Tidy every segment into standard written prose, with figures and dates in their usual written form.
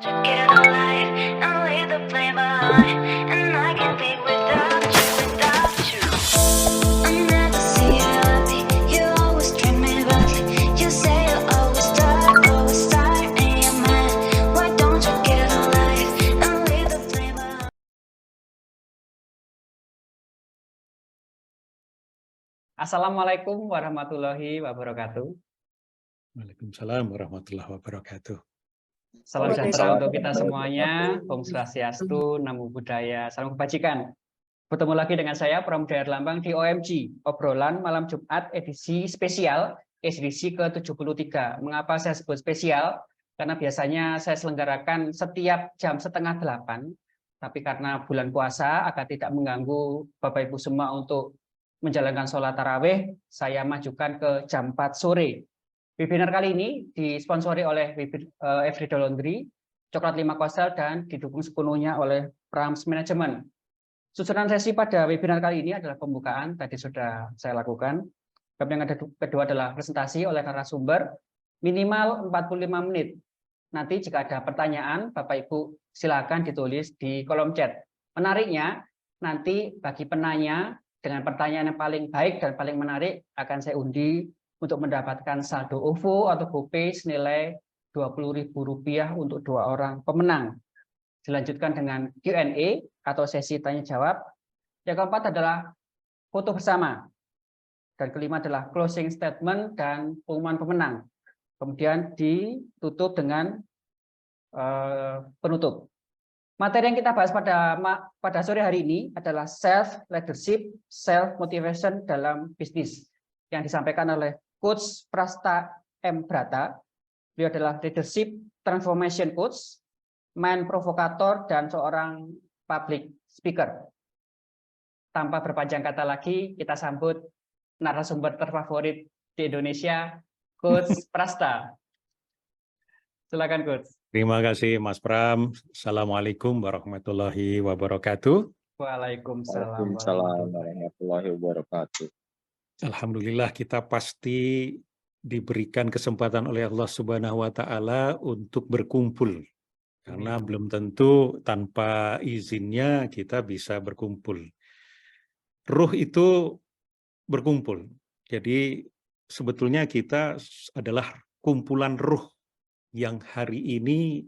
Get it all life and leave the blame behind. And I can't be without you, without you. I never see you happy. You always treat me badly. You say you always start in your mind. Why don't you get it all life and leave the blame behind? Assalamualaikum warahmatullahi wabarakatuh. Waalaikumsalam warahmatullahi wabarakatuh. Salam sejahtera Waalaikumsalam untuk kita warahmatullahi semuanya. Om Swastiastu, Namo Buddhaya, salam kebajikan. Bertemu lagi dengan saya Pramudaya Erlambang di OMG, obrolan malam Jumat edisi spesial, edisi ke-73. Mengapa saya sebut spesial? Karena biasanya saya selenggarakan setiap jam 7:30, tapi karena bulan puasa agar tidak mengganggu Bapak Ibu semua untuk menjalankan sholat tarawih, saya majukan ke jam 4 sore. Webinar kali ini disponsori oleh Everyday Laundry, Coklat 5 Korsel, dan didukung sepenuhnya oleh Prams Management. Susunan sesi pada webinar kali ini adalah pembukaan, tadi sudah saya lakukan. Kemudian yang kedua adalah presentasi oleh narasumber, minimal 45 menit. Nanti jika ada pertanyaan, Bapak Ibu silakan ditulis di kolom chat. Menariknya, nanti bagi penanya dengan pertanyaan yang paling baik dan paling menarik akan saya undi untuk mendapatkan saldo OVO atau GoPay senilai Rp20.000 untuk 2 orang pemenang. Dilanjutkan dengan Q&A atau sesi tanya jawab. Yang keempat adalah foto bersama. Dan kelima adalah closing statement dan pengumuman pemenang. Kemudian ditutup dengan penutup. Materi yang kita bahas pada sore hari ini adalah self leadership, self motivation dalam bisnis yang disampaikan oleh Coach Prasta M. Brata. Beliau adalah leadership transformation coach, mind provokator, dan seorang public speaker. Tanpa berpanjang kata lagi, kita sambut narasumber terfavorit di Indonesia, Coach Prasta. Silakan, Coach. Terima kasih Mas Pram. Assalamualaikum warahmatullahi wabarakatuh. Waalaikumsalam warahmatullahi wabarakatuh. Alhamdulillah kita pasti diberikan kesempatan oleh Allah Subhanahu wa taala untuk berkumpul. Karena belum tentu tanpa izinnya kita bisa berkumpul. Ruh itu berkumpul. Jadi sebetulnya kita adalah kumpulan ruh yang hari ini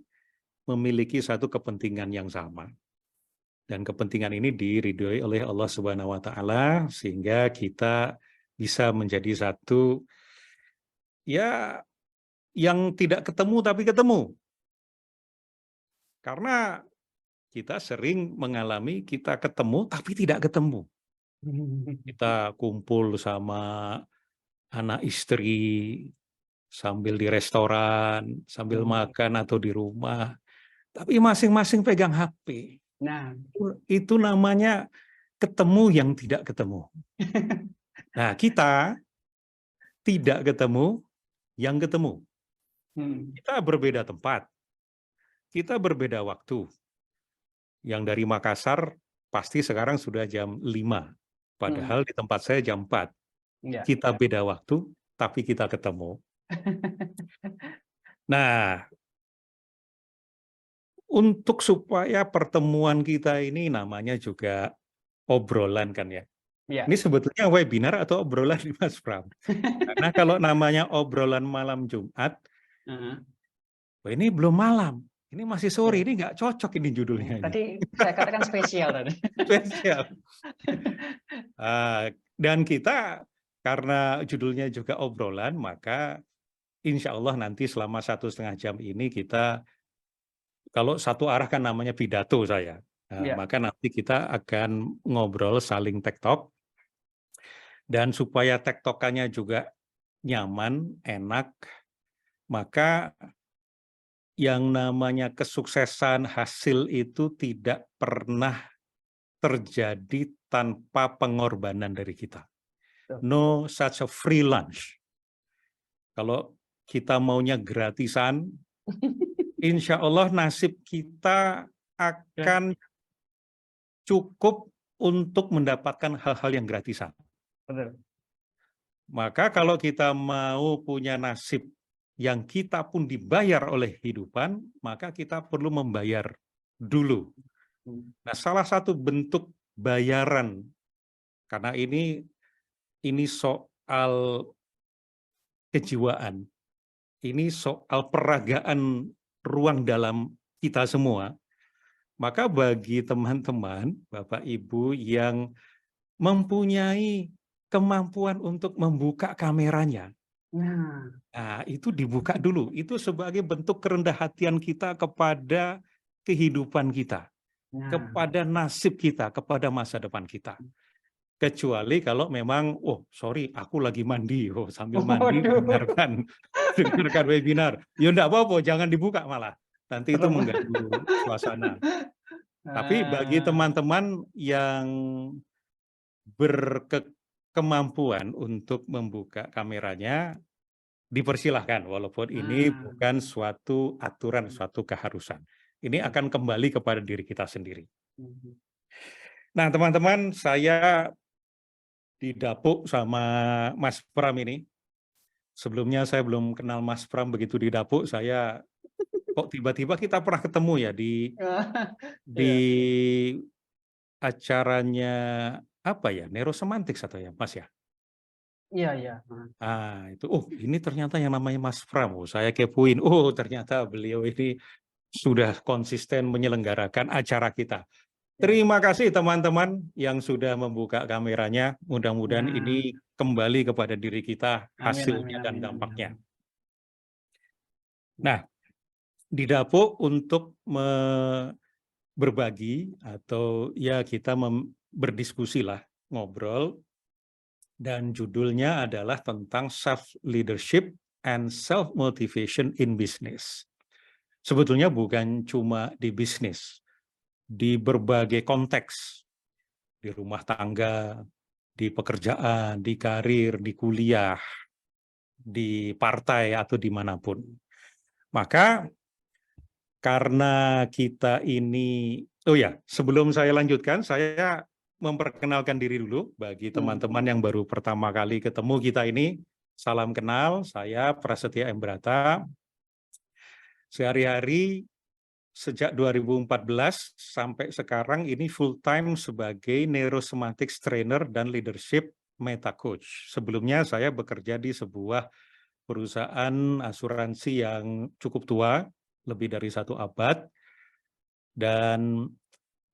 memiliki satu kepentingan yang sama. Dan kepentingan ini diridhoi oleh Allah Subhanahu wa taala sehingga kita bisa menjadi satu ya yang tidak ketemu tapi ketemu. Karena kita sering mengalami kita ketemu tapi tidak ketemu. Kita kumpul sama anak istri sambil di restoran, sambil makan atau di rumah, tapi masing-masing pegang HP. Nah, itu namanya ketemu yang tidak ketemu. Nah, kita tidak ketemu yang ketemu. Kita berbeda tempat, kita berbeda waktu. Yang dari Makassar pasti sekarang sudah jam 5, padahal di tempat saya jam 4. ya. Kita beda waktu, tapi kita ketemu. Nah, untuk supaya pertemuan kita ini namanya juga obrolan kan ya. Ya. Ini sebetulnya webinar atau obrolan nih Mas Pram? Karena kalau namanya obrolan malam Jumat, ini belum malam. Ini masih sore, ini nggak cocok ini judulnya. Tadi saya katakan spesial tadi. Spesial. Dan kita karena judulnya juga obrolan, maka insya Allah nanti selama 1,5 jam ini kita, kalau satu arah kan namanya pidato saya, maka nanti kita akan ngobrol saling tektok, dan supaya tektokannya juga nyaman, enak, maka yang namanya kesuksesan hasil itu tidak pernah terjadi tanpa pengorbanan dari kita. No such a free lunch. Kalau kita maunya gratisan, insya Allah nasib kita akan cukup untuk mendapatkan hal-hal yang gratisan. Betul. Maka kalau kita mau punya nasib yang kita pun dibayar oleh kehidupan, maka kita perlu membayar dulu. Nah, salah satu bentuk bayaran, karena ini soal kejiwaan, ini soal peragaan ruang dalam kita semua, maka bagi teman-teman, Bapak Ibu yang mempunyai kemampuan untuk membuka kameranya, nah, itu dibuka dulu. Itu sebagai bentuk kerendah hatian kita kepada kehidupan kita, kepada nasib kita, kepada masa depan kita. Kecuali kalau memang, oh sorry, aku lagi mandi, oh sambil mandi Waduh. dengarkan webinar. Ya enggak apa-apa, jangan dibuka malah. Nanti itu Serem. mengganggu suasana. Tapi bagi Ah, teman-teman yang berkemampuan untuk membuka kameranya, dipersilahkan, walaupun ini bukan suatu aturan, suatu keharusan. Ini akan kembali kepada diri kita sendiri. Nah, teman-teman, saya didapuk sama Mas Pram ini. Sebelumnya saya belum kenal Mas Pram, begitu didapuk saya kok tiba-tiba kita pernah ketemu ya di acaranya apa ya, Neurosemantics atau ya Mas ya? Iya, iya. Itu, oh ini ternyata yang namanya Mas Pram, oh, saya kepoin, oh ternyata beliau ini sudah konsisten menyelenggarakan acara kita. Terima kasih teman-teman yang sudah membuka kameranya, mudah-mudahan ini kembali kepada diri kita hasilnya dan dampaknya. Nah, didapuk untuk berbagi atau ya kita berdiskusi lah, ngobrol, dan judulnya adalah tentang self-leadership and self-motivation in business. Sebetulnya bukan cuma di bisnis, di berbagai konteks, di rumah tangga, di pekerjaan, di karir, di kuliah, di partai, atau dimanapun. Maka karena kita ini, oh ya, sebelum saya lanjutkan, saya memperkenalkan diri dulu bagi teman-teman yang baru pertama kali ketemu kita ini. Salam kenal, saya Prasetya M. Brata. Sehari-hari sejak 2014 sampai sekarang ini full time sebagai Neurosemantics Trainer dan Leadership Meta Coach. Sebelumnya saya bekerja di sebuah perusahaan asuransi yang cukup tua, lebih dari 1 abad, dan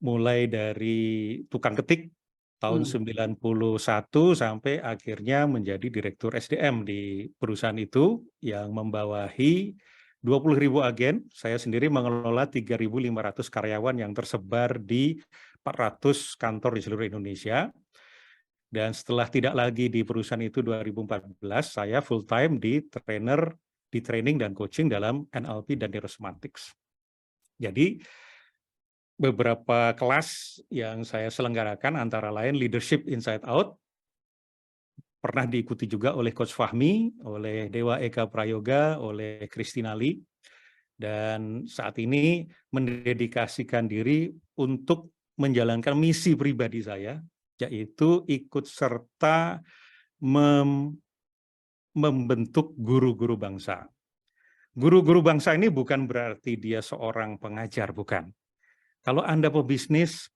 mulai dari tukang ketik tahun 91 sampai akhirnya menjadi Direktur SDM di perusahaan itu yang membawahi 20.000 agen. Saya sendiri mengelola 3.500 karyawan yang tersebar di 400 kantor di seluruh Indonesia. Dan setelah tidak lagi di perusahaan itu 2014, saya full time di training dan coaching dalam NLP dan Neurosemantics. Jadi beberapa kelas yang saya selenggarakan antara lain Leadership Inside Out, pernah diikuti juga oleh Coach Fahmi, oleh Dewa Eka Prayoga, oleh Christina Lee, dan saat ini mendedikasikan diri untuk menjalankan misi pribadi saya, yaitu ikut serta membentuk guru-guru bangsa. Guru-guru bangsa ini bukan berarti dia seorang pengajar, bukan. Kalau Anda pebisnis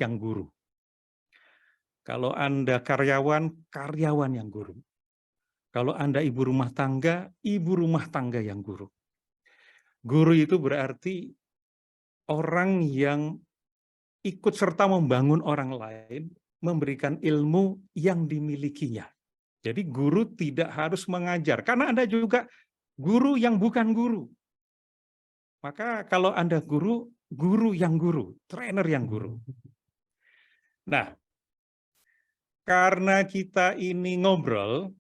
yang guru. Kalau Anda karyawan yang guru. Kalau Anda ibu rumah tangga yang guru. Guru itu berarti orang yang ikut serta membangun orang lain, memberikan ilmu yang dimilikinya. Jadi guru tidak harus mengajar, karena Anda juga guru yang bukan guru. Maka kalau Anda guru yang guru, trainer yang guru. Nah, karena kita ini ngobrol,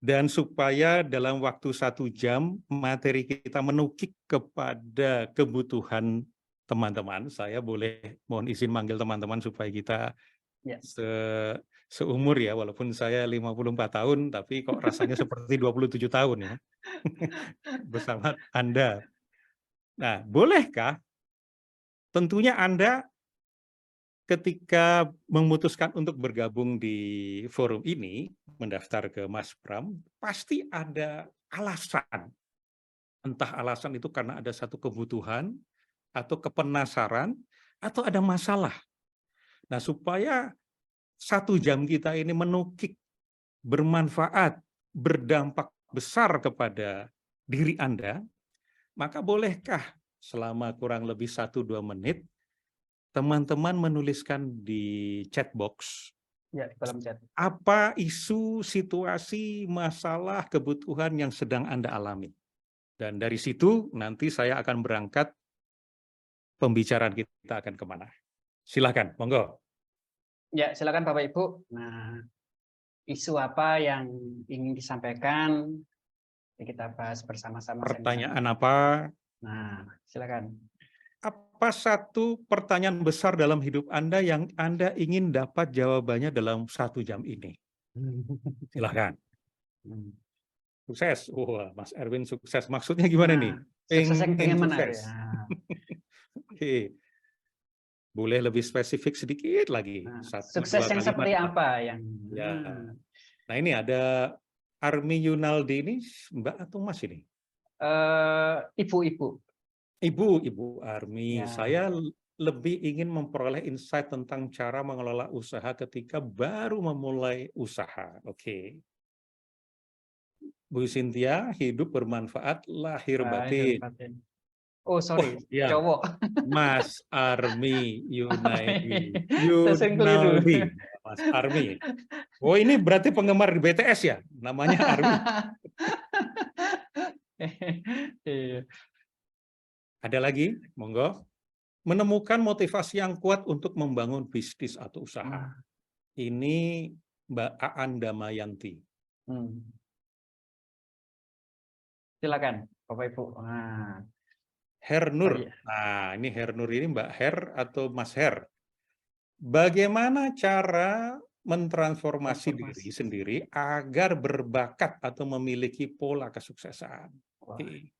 dan supaya dalam waktu 1 jam materi kita menukik kepada kebutuhan teman-teman, saya boleh mohon izin manggil teman-teman supaya kita seumur ya, walaupun saya 54 tahun, tapi kok rasanya seperti 27 tahun ya, bersama Anda. Nah, bolehkah? Tentunya Anda ketika memutuskan untuk bergabung di forum ini, mendaftar ke Mas Pram, pasti ada alasan Entah alasan itu karena ada satu kebutuhan, atau kepenasaran, atau ada masalah. Nah, supaya 1 jam kita ini menukik, bermanfaat, berdampak besar kepada diri Anda, maka bolehkah selama kurang lebih 1-2 menit, teman-teman menuliskan di chat box, Ya, di kolom chat. apa isu, situasi, masalah, kebutuhan yang sedang Anda alami. Dan dari situ nanti saya akan berangkat, pembicaraan kita akan kemana. Silakan, monggo. Ya, silakan Bapak Ibu. Nah, isu apa yang ingin disampaikan? Ya, kita bahas bersama-sama. Pertanyaan apa? Nah, silakan. Apa satu pertanyaan besar dalam hidup Anda yang Anda ingin dapat jawabannya dalam 1 jam ini? Silakan. Sukses. Wah, Mas Erwin sukses. Maksudnya gimana nih? Sukses yang pengen mana? Sukses. Oke. Boleh lebih spesifik sedikit lagi. Nah, 1, sukses 2 yang kalimat seperti lah. apa yang? Ya. Nah, ini ada Armi Yunaldi ini, Mbak atau Mas ini? Ibu-ibu. Ibu Armi. Ya. Saya lebih ingin memperoleh insight tentang cara mengelola usaha ketika baru memulai usaha. Oke. Bu Cynthia, hidup bermanfaat, lahir batin. Oh, sorry, Ya. cowok. Mas Armi Yunaldi. Saya keliru. Yunaldi. Mas Armi. Oh, ini berarti penggemar di BTS ya? Namanya Armi. Iya. Ada lagi? Monggo. Menemukan motivasi yang kuat untuk membangun bisnis atau usaha. Ini Mbak Aan Damayanti. Silakan, Bapak Ibu. Hernur. Oh, iya. Nah, ini Hernur ini Mbak Her atau Mas Her. Bagaimana cara mentransformasi diri sendiri agar berbakat atau memiliki pola kesuksesan? Oke.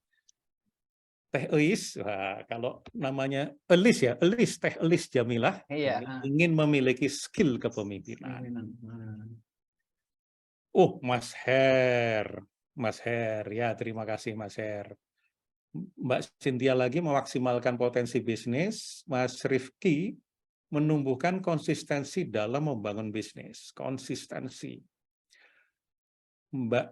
Teh Elis, kalau namanya Elis ya, Elis, Teh Elis Jamilah, Iya. ingin memiliki skill kepemimpinan. Oh, Mas Her, ya terima kasih Mas Her. Mbak Cynthia lagi memaksimalkan potensi bisnis, Mas Rifki menumbuhkan konsistensi dalam membangun bisnis, konsistensi. Mbak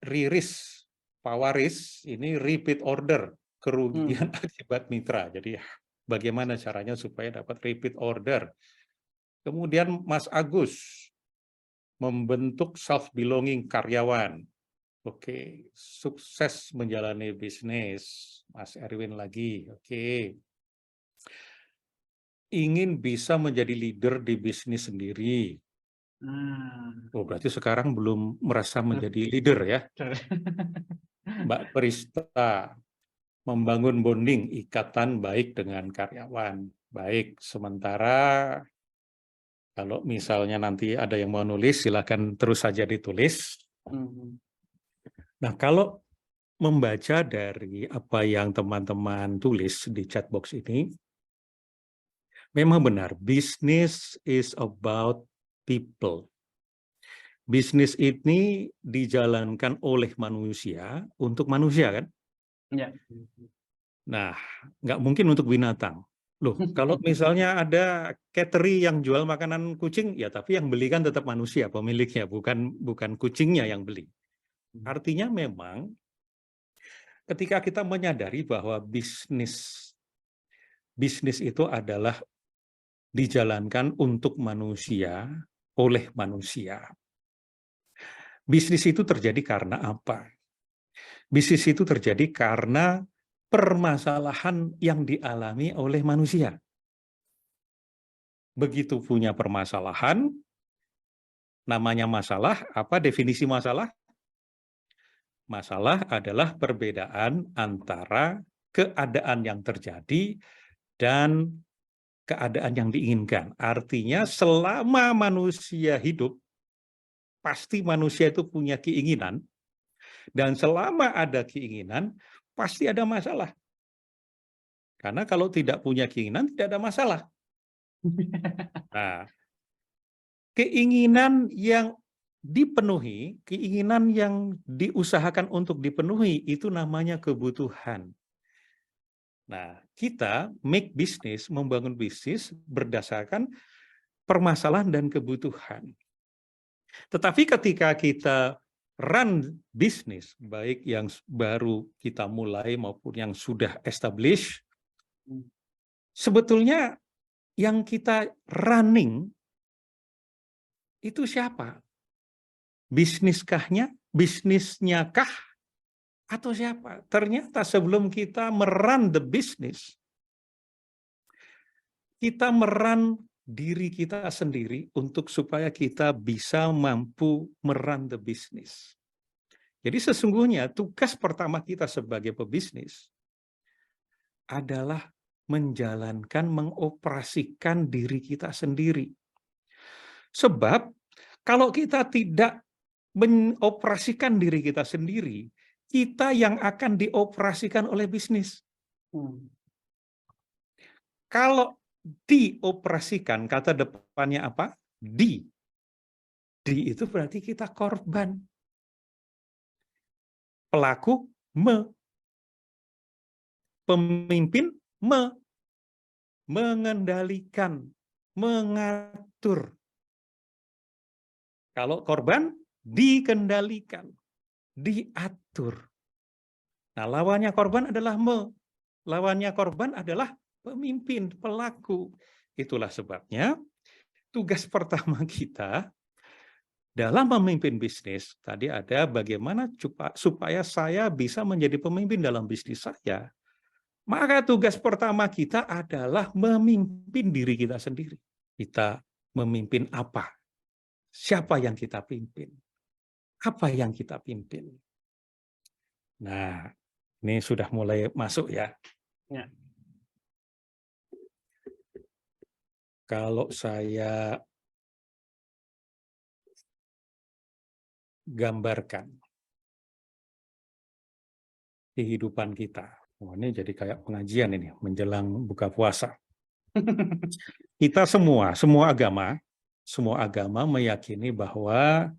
Riris Pawaris ini repeat order, kerugian akibat mitra. Jadi bagaimana caranya supaya dapat repeat order. Kemudian Mas Agus membentuk self belonging karyawan. Oke, sukses menjalani bisnis. Mas Erwin lagi. Oke. Ingin bisa menjadi leader di bisnis sendiri. Oh, berarti sekarang belum merasa menjadi leader ya. Mbak Prista membangun bonding, ikatan baik dengan karyawan. Baik, sementara kalau misalnya nanti ada yang mau nulis, silakan terus saja ditulis. Nah, kalau membaca dari apa yang teman-teman tulis di chat box ini, memang benar, bisnis is about people. Bisnis ini dijalankan oleh manusia untuk manusia, kan? Ya. Nah, nggak mungkin untuk binatang. Loh, kalau misalnya ada catering yang jual makanan kucing, ya tapi yang beli kan tetap manusia, pemiliknya, bukan kucingnya yang beli. Artinya memang ketika kita menyadari bahwa bisnis itu adalah dijalankan untuk manusia, oleh manusia. Bisnis itu terjadi karena apa? Bisnis itu terjadi karena permasalahan yang dialami oleh manusia. Begitu punya permasalahan, namanya masalah, apa definisi masalah? Masalah adalah perbedaan antara keadaan yang terjadi dan keadaan yang diinginkan. Artinya selama manusia hidup, pasti manusia itu punya keinginan, dan selama ada keinginan, pasti ada masalah. Karena kalau tidak punya keinginan, tidak ada masalah. Nah, keinginan yang dipenuhi, keinginan yang diusahakan untuk dipenuhi itu namanya kebutuhan. Nah, kita make bisnis, membangun bisnis berdasarkan permasalahan dan kebutuhan. Tetapi ketika kita run bisnis, baik yang baru kita mulai maupun yang sudah established, sebetulnya yang kita running itu siapa? Bisniskahnya? Bisnisnya kah? Atau siapa? Ternyata sebelum kita merun the business, kita merun diri kita sendiri untuk supaya kita bisa mampu merun the business. Jadi sesungguhnya tugas pertama kita sebagai pebisnis adalah menjalankan, mengoperasikan diri kita sendiri. Sebab kalau kita tidak mengoperasikan diri kita sendiri, kita yang akan dioperasikan oleh bisnis. Kalau dioperasikan, kata depannya apa? Di itu berarti kita korban. Pelaku pemimpin mengendalikan, mengatur. Kalau korban dikendalikan, diatur. Nah, lawannya korban adalah lawannya korban adalah pemimpin, pelaku. Itulah sebabnya tugas pertama kita dalam memimpin bisnis, tadi ada bagaimana supaya saya bisa menjadi pemimpin dalam bisnis saya. Maka tugas pertama kita adalah memimpin diri kita sendiri. Kita memimpin apa? Siapa yang kita pimpin? Apa yang kita pimpin? Nah, ini sudah mulai masuk ya. Ya. Kalau saya gambarkan kehidupan kita. Oh, ini jadi kayak pengajian ini, menjelang buka puasa. Kita semua agama meyakini bahwa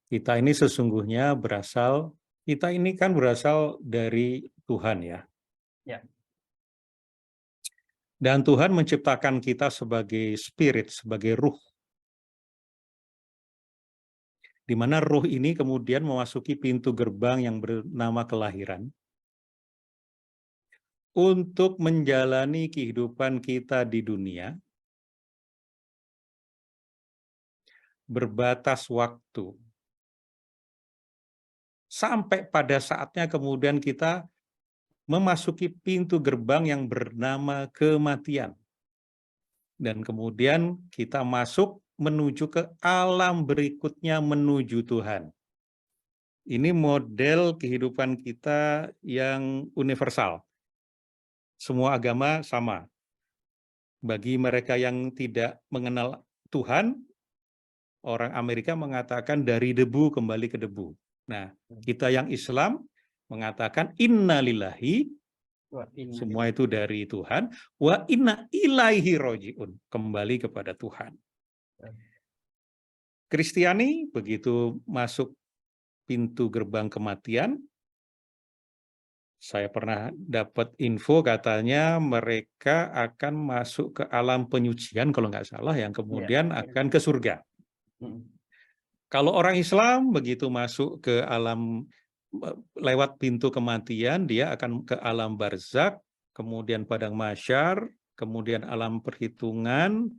kita ini sesungguhnya kita ini kan berasal dari Tuhan ya. Ya. Dan Tuhan menciptakan kita sebagai spirit, sebagai ruh. Di mana ruh ini kemudian memasuki pintu gerbang yang bernama kelahiran untuk menjalani kehidupan kita di dunia berbatas waktu. Sampai pada saatnya kemudian kita memasuki pintu gerbang yang bernama kematian. Dan kemudian kita masuk menuju ke alam berikutnya, menuju Tuhan. Ini model kehidupan kita yang universal. Semua agama sama. Bagi mereka yang tidak mengenal Tuhan, orang Amerika mengatakan dari debu kembali ke debu. Nah, kita yang Islam mengatakan innalillahi, semua itu dari Tuhan, wa inna ilaihi roji'un, kembali kepada Tuhan. Kristiani begitu masuk pintu gerbang kematian, saya pernah dapat info katanya mereka akan masuk ke alam penyucian kalau nggak salah, yang kemudian akan ke surga. Kalau orang Islam begitu masuk ke alam lewat pintu kematian, dia akan ke alam barzakh, kemudian padang mahsyar, kemudian alam perhitungan,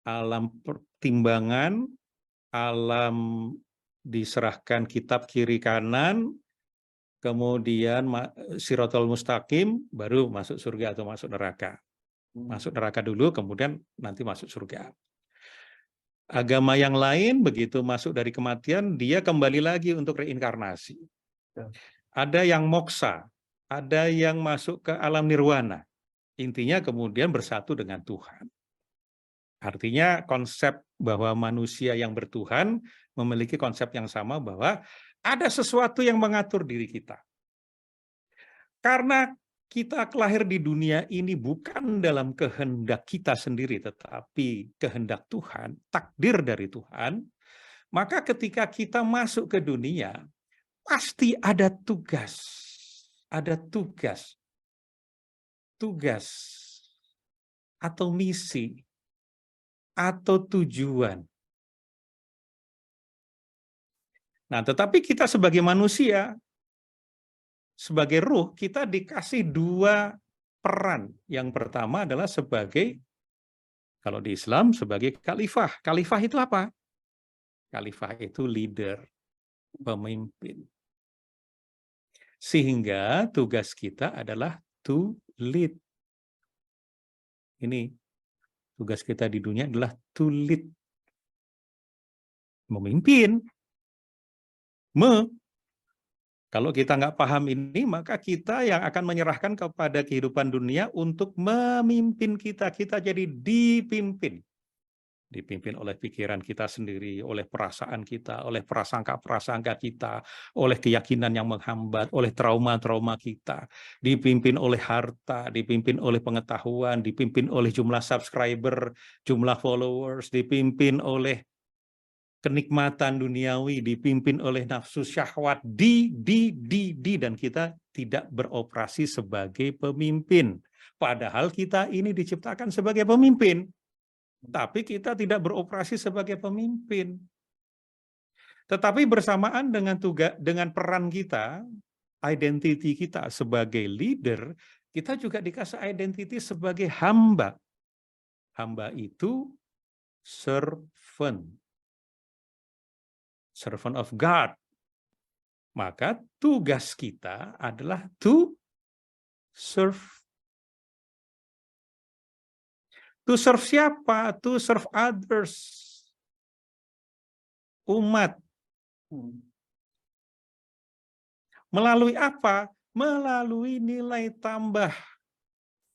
alam pertimbangan, alam diserahkan kitab kiri kanan, kemudian Shirathul Mustaqim, baru masuk surga atau masuk neraka. Masuk neraka dulu, kemudian nanti masuk surga. Agama yang lain begitu masuk dari kematian, dia kembali lagi untuk reinkarnasi. Ada yang moksa, ada yang masuk ke alam nirwana. Intinya kemudian bersatu dengan Tuhan. Artinya konsep bahwa manusia yang bertuhan memiliki konsep yang sama bahwa ada sesuatu yang mengatur diri kita. Karena kita lahir di dunia ini bukan dalam kehendak kita sendiri, tetapi kehendak Tuhan, takdir dari Tuhan, Maka ketika kita masuk ke dunia, pasti ada tugas. Ada tugas. Tugas atau misi atau tujuan. Nah, tetapi kita sebagai manusia, sebagai ruh, kita dikasih dua peran. Yang pertama adalah sebagai, kalau di Islam, sebagai khalifah. Khalifah itu apa? Khalifah itu leader, pemimpin. Sehingga tugas kita adalah to lead. Ini tugas kita di dunia adalah to lead. Memimpin. Kalau kita nggak paham ini, maka kita yang akan menyerahkan kepada kehidupan dunia untuk memimpin kita. Kita jadi dipimpin. Dipimpin oleh pikiran kita sendiri, oleh perasaan kita, oleh prasangka-prasangka kita, oleh keyakinan yang menghambat, oleh trauma-trauma kita. Dipimpin oleh harta, dipimpin oleh pengetahuan, dipimpin oleh jumlah subscriber, jumlah followers, dipimpin oleh kenikmatan duniawi, dipimpin oleh nafsu syahwat, dan kita tidak beroperasi sebagai pemimpin. Padahal kita ini diciptakan sebagai pemimpin, tapi kita tidak beroperasi sebagai pemimpin. Tetapi bersamaan dengan peran kita, identiti kita sebagai leader, kita juga dikasih identiti sebagai hamba. Hamba itu servant. Servant of God. Maka tugas kita adalah to serve. To serve siapa? To serve others. Umat. Melalui apa? Melalui nilai tambah.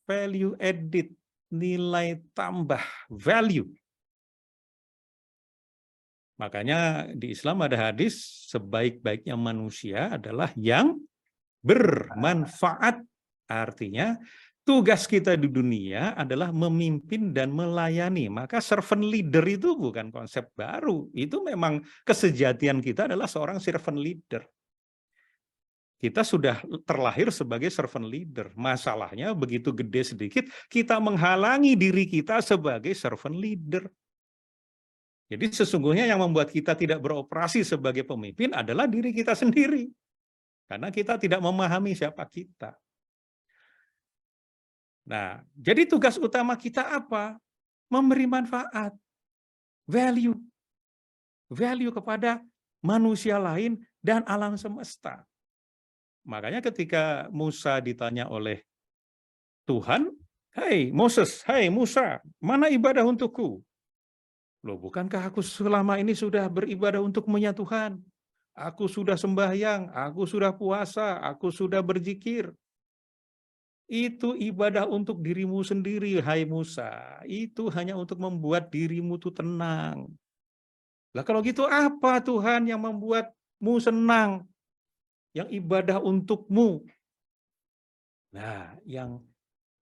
Value added. Nilai tambah. Value. Makanya di Islam ada hadis, sebaik-baiknya manusia adalah yang bermanfaat. Artinya, tugas kita di dunia adalah memimpin dan melayani. Maka servant leader itu bukan konsep baru. Itu memang kesejatian kita adalah seorang servant leader. Kita sudah terlahir sebagai servant leader. Masalahnya begitu gede sedikit, kita menghalangi diri kita sebagai servant leader. Jadi sesungguhnya yang membuat kita tidak beroperasi sebagai pemimpin adalah diri kita sendiri. Karena kita tidak memahami siapa kita. Nah, jadi tugas utama kita apa? Memberi manfaat. Value. Value kepada manusia lain dan alam semesta. Makanya ketika Musa ditanya oleh Tuhan, "Hai Moses, hai Musa, mana ibadah untukku?" Loh, bukankah aku selama ini sudah beribadah untukmu ya Tuhan? Aku sudah sembahyang, aku sudah puasa, aku sudah berzikir. Itu ibadah untuk dirimu sendiri, hai Musa. Itu hanya untuk membuat dirimu tuh tenang. Lah kalau gitu apa Tuhan yang membuatmu senang? Yang ibadah untukmu? Nah, yang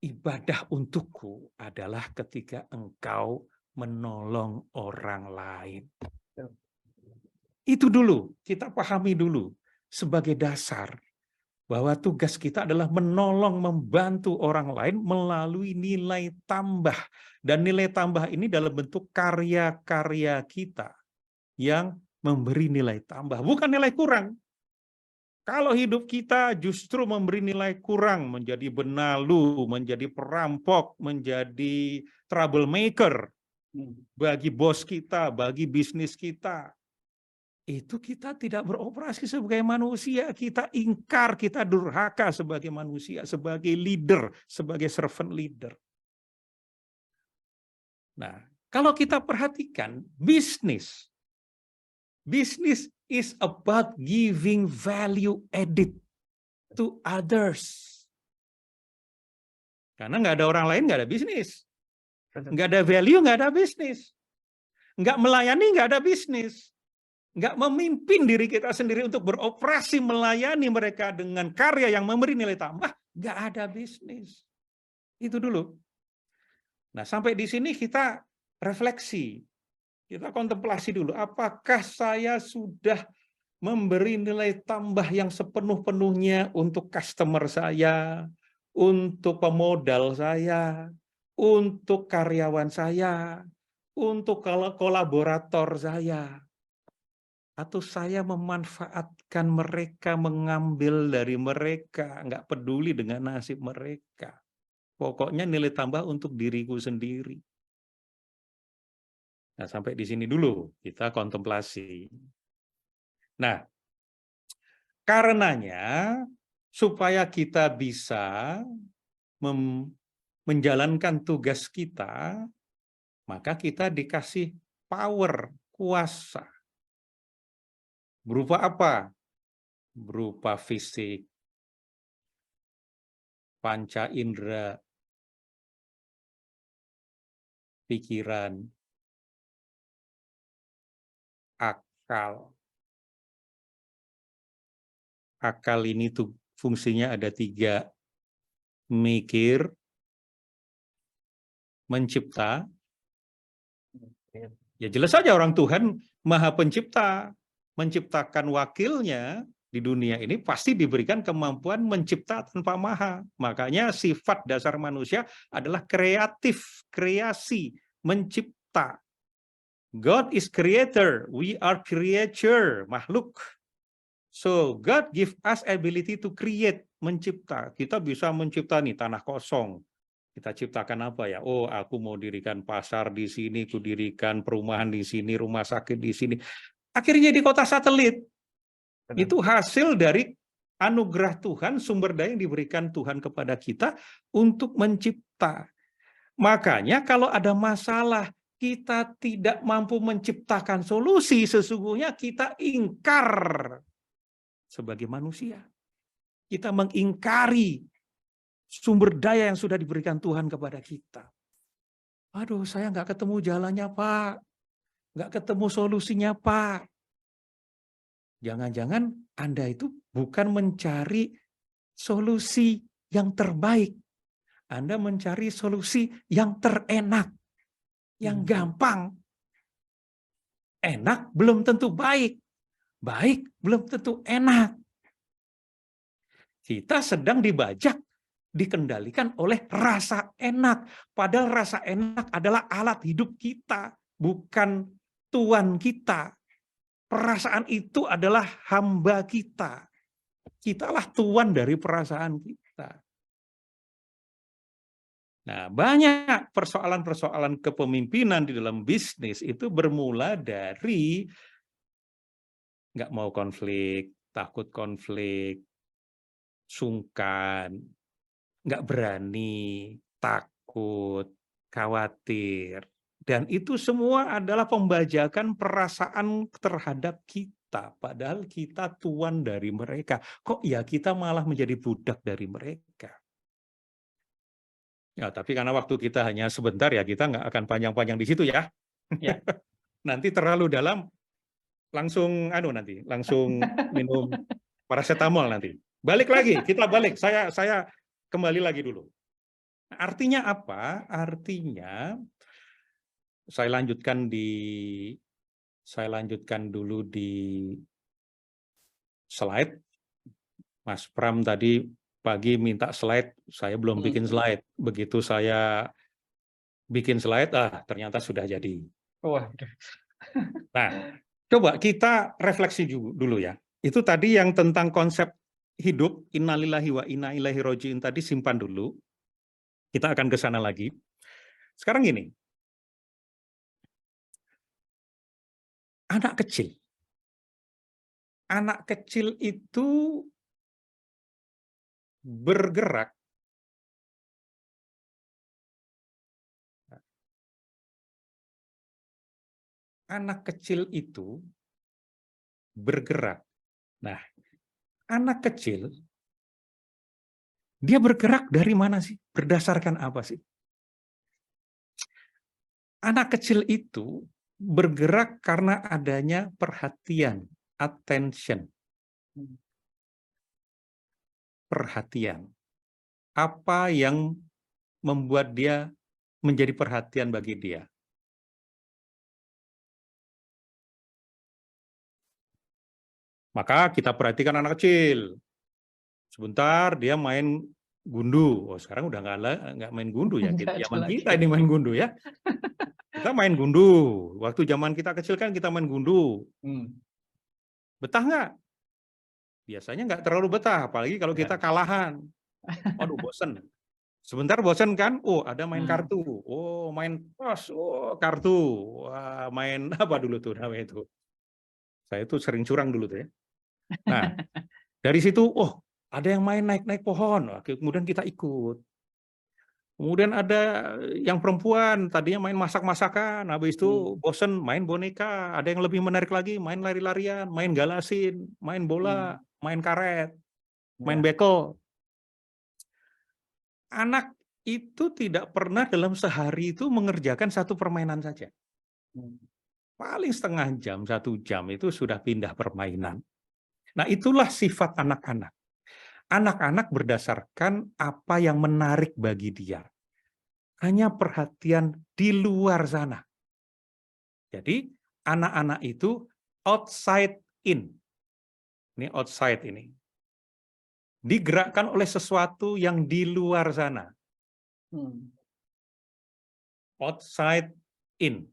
ibadah untukku adalah ketika engkau menolong orang lain. Itu dulu, kita pahami dulu sebagai dasar bahwa tugas kita adalah menolong, membantu orang lain melalui nilai tambah. Dan nilai tambah ini dalam bentuk karya-karya kita yang memberi nilai tambah, bukan nilai kurang. Kalau hidup kita justru memberi nilai kurang, menjadi benalu, menjadi perampok, menjadi troublemaker, bagi bos kita, bagi bisnis kita, itu kita tidak beroperasi sebagai manusia, kita ingkar, kita durhaka sebagai manusia, sebagai leader, sebagai servant leader. Nah, kalau kita perhatikan bisnis is about giving value added to others. Karena nggak ada orang lain, nggak ada bisnis. Nggak ada value, nggak ada bisnis. Nggak melayani, nggak ada bisnis. Nggak memimpin diri kita sendiri untuk beroperasi melayani mereka dengan karya yang memberi nilai tambah, nggak ada bisnis. Itu dulu. Nah, sampai di sini kita refleksi. Kita kontemplasi dulu, apakah saya sudah memberi nilai tambah yang sepenuh-penuhnya untuk customer saya, untuk pemodal saya, untuk karyawan saya, untuk kolaborator saya, atau saya memanfaatkan mereka, mengambil dari mereka, nggak peduli dengan nasib mereka. Pokoknya nilai tambah untuk diriku sendiri. Nah, sampai di sini dulu kita kontemplasi. Nah, karenanya supaya kita bisa menjalankan tugas kita, maka kita dikasih power, kuasa. Berupa apa? Berupa fisik, panca indera, pikiran, akal. Akal ini tuh fungsinya ada 3. Mikir, mencipta. Ya jelas saja orang Tuhan Maha Pencipta, menciptakan wakilnya di dunia ini pasti diberikan kemampuan mencipta tanpa maha. Makanya sifat dasar manusia adalah kreatif, kreasi, mencipta. God is creator, we are creature, makhluk. So God give us ability to create, mencipta. Kita bisa mencipta nih tanah kosong. Kita ciptakan apa ya? Oh, aku mau dirikan pasar di sini, aku dirikan perumahan di sini, rumah sakit di sini. Akhirnya di kota satelit. Benar. Itu hasil dari anugerah Tuhan, sumber daya yang diberikan Tuhan kepada kita untuk mencipta. Makanya kalau ada masalah, kita tidak mampu menciptakan solusi, sesungguhnya kita ingkar sebagai manusia. Kita mengingkari sumber daya yang sudah diberikan Tuhan kepada kita. Aduh, saya nggak ketemu jalannya, Pak. Nggak ketemu solusinya, Pak. Jangan-jangan Anda itu bukan mencari solusi yang terbaik. Anda mencari solusi yang terenak, yang gampang. Enak belum tentu baik. Baik belum tentu enak. Kita sedang dibajak, dikendalikan oleh rasa enak. Padahal rasa enak adalah alat hidup kita, bukan tuan kita. Perasaan itu adalah hamba kita. Kitalah tuan dari perasaan kita. Nah, banyak persoalan-persoalan kepemimpinan di dalam bisnis itu bermula dari nggak mau konflik, takut konflik, sungkan, nggak berani, takut, khawatir. Dan itu semua adalah pembajakan perasaan terhadap kita. Padahal kita tuan dari mereka. Kok ya kita malah menjadi budak dari mereka? Ya, tapi karena waktu kita hanya sebentar ya, kita nggak akan panjang-panjang di situ ya. Ya. Nanti terlalu dalam, langsung langsung minum paracetamol nanti. Balik lagi, kita balik. Saya kembali lagi dulu. Artinya apa? Artinya saya lanjutkan dulu di slide. Mas Pram tadi pagi minta slide, saya belum bikin slide. Begitu saya bikin slide, ternyata sudah jadi. Waduh. Nah, coba kita refleksi dulu ya. Itu tadi yang tentang konsep hidup, innalillahi wa inna ilaihi raji'un tadi simpan dulu. Kita akan ke sana lagi. Sekarang gini. Anak kecil. Anak kecil itu bergerak Nah, anak kecil dia bergerak dari mana sih? Berdasarkan apa sih? Anak kecil itu bergerak karena adanya perhatian, attention. Perhatian. Apa yang membuat dia menjadi perhatian bagi dia? Maka kita perhatikan anak kecil. Sebentar dia main gundu. Oh, sekarang udah nggak main gundu ya. Nggak ada Zaman lagi. kita ini main gundu ya. Kita main gundu. Waktu zaman kita kecil kan kita main gundu. Betah nggak? Biasanya nggak terlalu betah, apalagi kalau kita kalahan. Aduh, bosen. Sebentar bosen kan? Oh, ada main kartu. Oh, main pos. Oh, kartu. Wah, main apa dulu tuh namanya itu? Saya tuh sering curang dulu tuh ya. Nah, dari situ, oh, ada yang main naik-naik pohon. Oke, kemudian kita ikut. Kemudian ada yang perempuan, tadinya main masak-masakan. Habis itu bosen main boneka. Ada yang lebih menarik lagi, main lari-larian, main galasin, main bola, main karet, main bekel. Anak itu tidak pernah dalam sehari itu mengerjakan satu permainan saja. Paling setengah jam, 1 jam itu sudah pindah permainan. Nah, itulah sifat anak-anak. Anak-anak berdasarkan apa yang menarik bagi dia. Hanya perhatian di luar sana. Jadi, anak-anak itu outside in. Ini outside ini. Digerakkan oleh sesuatu yang di luar sana. Outside in.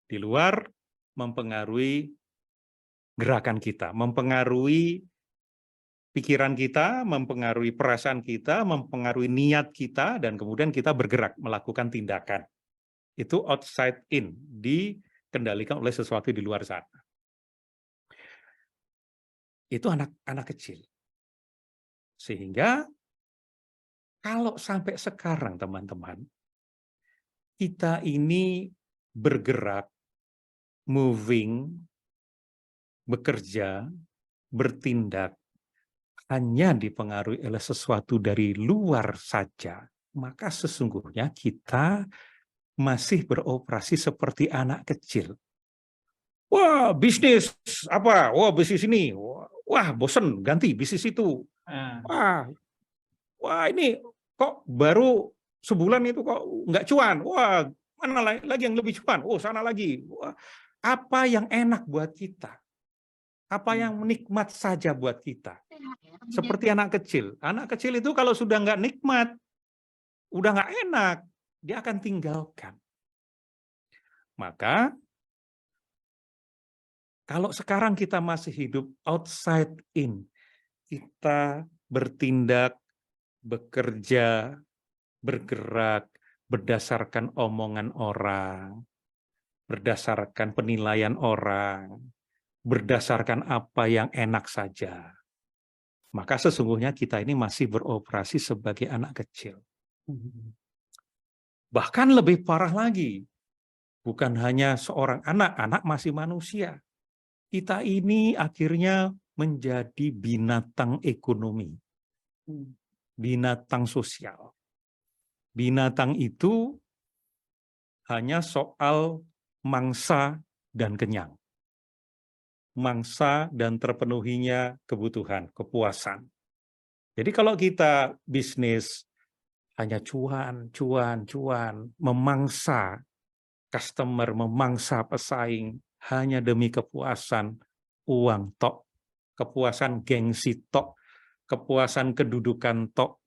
Di luar mempengaruhi gerakan kita, mempengaruhi pikiran kita, mempengaruhi perasaan kita, mempengaruhi niat kita, dan kemudian kita bergerak melakukan tindakan. Itu outside in, dikendalikan oleh sesuatu di luar sana. Itu anak-anak kecil. Sehingga kalau sampai sekarang teman-teman, kita ini bergerak, moving, bekerja, bertindak, hanya dipengaruhi oleh sesuatu dari luar saja, maka sesungguhnya kita masih beroperasi seperti anak kecil. Wah, bisnis apa? Wah, bisnis ini. Wah, bosen, ganti bisnis itu. Wah, ini kok baru sebulan itu kok nggak cuan. Wah, mana lagi yang lebih cuan? Oh, sana lagi. Wah, apa yang enak buat kita? Apa yang nikmat saja buat kita? Seperti anak kecil. Anak kecil itu kalau sudah nggak nikmat, udah nggak enak, dia akan tinggalkan. Maka, kalau sekarang kita masih hidup outside in, kita bertindak, bekerja, bergerak, berdasarkan omongan orang, berdasarkan penilaian orang, berdasarkan apa yang enak saja. Maka sesungguhnya kita ini masih beroperasi sebagai anak kecil. Bahkan lebih parah lagi, bukan hanya seorang anak masih manusia. Kita ini akhirnya menjadi binatang ekonomi, binatang sosial. Binatang itu hanya soal mangsa dan kenyang. Mangsa dan terpenuhinya kebutuhan, kepuasan. Jadi kalau kita bisnis hanya cuan, memangsa customer, memangsa pesaing hanya demi kepuasan uang tok, kepuasan gengsi tok, kepuasan kedudukan tok,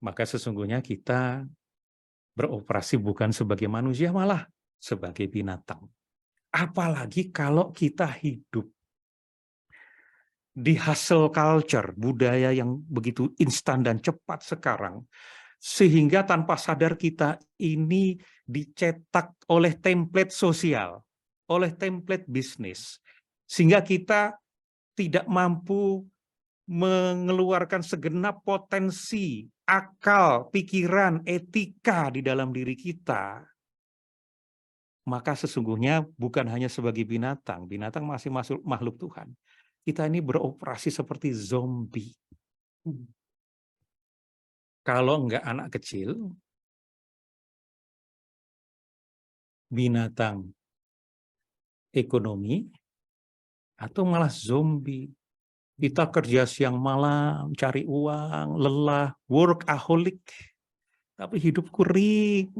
maka sesungguhnya kita beroperasi bukan sebagai manusia, malah sebagai binatang. Apalagi kalau kita hidup di hustle culture, budaya yang begitu instan dan cepat sekarang, sehingga tanpa sadar kita ini dicetak oleh template sosial, oleh template bisnis, sehingga kita tidak mampu mengeluarkan segenap potensi, akal, pikiran, etika di dalam diri kita. Maka sesungguhnya bukan hanya sebagai binatang, binatang masih masuk makhluk Tuhan. Kita ini beroperasi seperti zombie. Kalau enggak anak kecil, binatang ekonomi, atau malah zombie. Kita kerja siang malam, cari uang, lelah, workaholic, tapi hidup kering.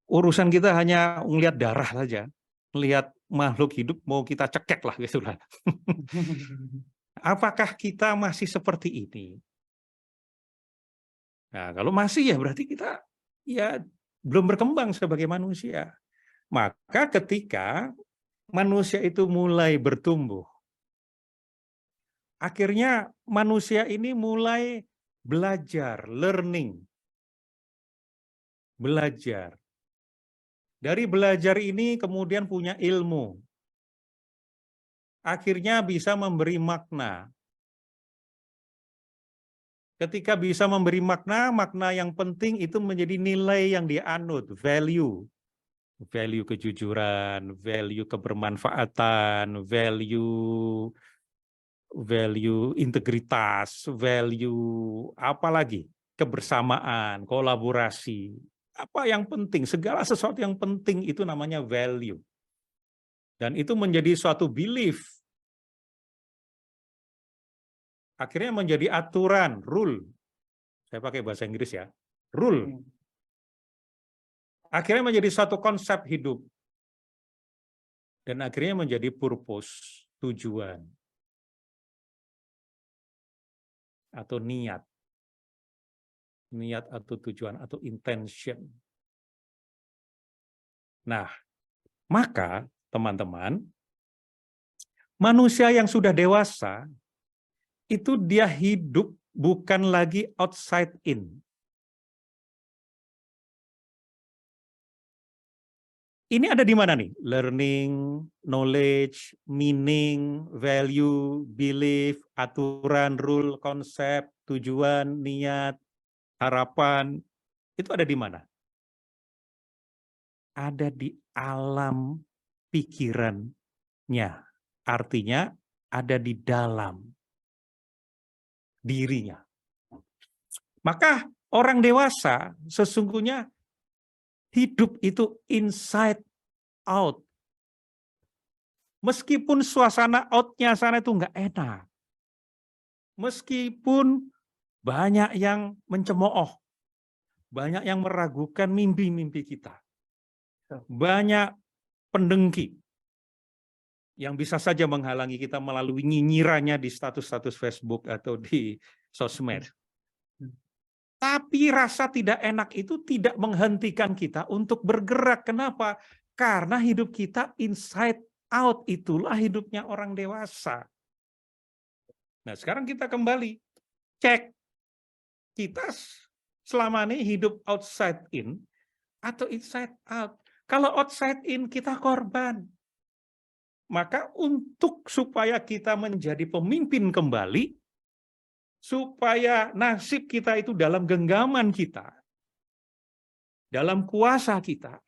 Urusan kita hanya melihat darah saja, melihat makhluk hidup mau kita cekek lah gitu lah. Apakah kita masih seperti ini? Nah, kalau masih ya berarti kita ya belum berkembang sebagai manusia. Maka ketika manusia itu mulai bertumbuh, akhirnya manusia ini mulai belajar, learning. Belajar. Dari belajar ini kemudian punya ilmu. Akhirnya bisa memberi makna. Ketika bisa memberi makna, makna yang penting itu menjadi nilai yang dianut, value. Value kejujuran, value kebermanfaatan, value integritas, value apa lagi? Kebersamaan, kolaborasi. Apa yang penting? Segala sesuatu yang penting itu namanya value. Dan itu menjadi suatu belief. Akhirnya menjadi aturan, rule. Saya pakai bahasa Inggris ya. Rule. Akhirnya menjadi suatu konsep hidup. Dan akhirnya menjadi purpose, tujuan. Atau niat. Niat atau tujuan atau intention. Nah, maka teman-teman, manusia yang sudah dewasa itu dia hidup bukan lagi outside in. Ini ada di mana nih? Learning, knowledge, meaning, value, belief, aturan, rule, konsep, tujuan, niat, harapan, itu ada di mana? Ada di alam pikirannya. Artinya ada di dalam dirinya. Maka orang dewasa sesungguhnya hidup itu inside out. Meskipun suasana outnya sana itu nggak enak. Meskipun banyak yang mencemooh. Banyak yang meragukan mimpi-mimpi kita. Banyak pendengki yang bisa saja menghalangi kita melalui nyinyirannya di status-status Facebook atau di sosmed. Tapi rasa tidak enak itu tidak menghentikan kita untuk bergerak. Kenapa? Karena hidup kita inside out. Itulah hidupnya orang dewasa. Nah, sekarang kita kembali. Cek. Kita selama ini hidup outside in atau inside out. Kalau outside in kita korban. Maka untuk supaya kita menjadi pemimpin kembali, supaya nasib kita itu dalam genggaman kita, dalam kuasa kita,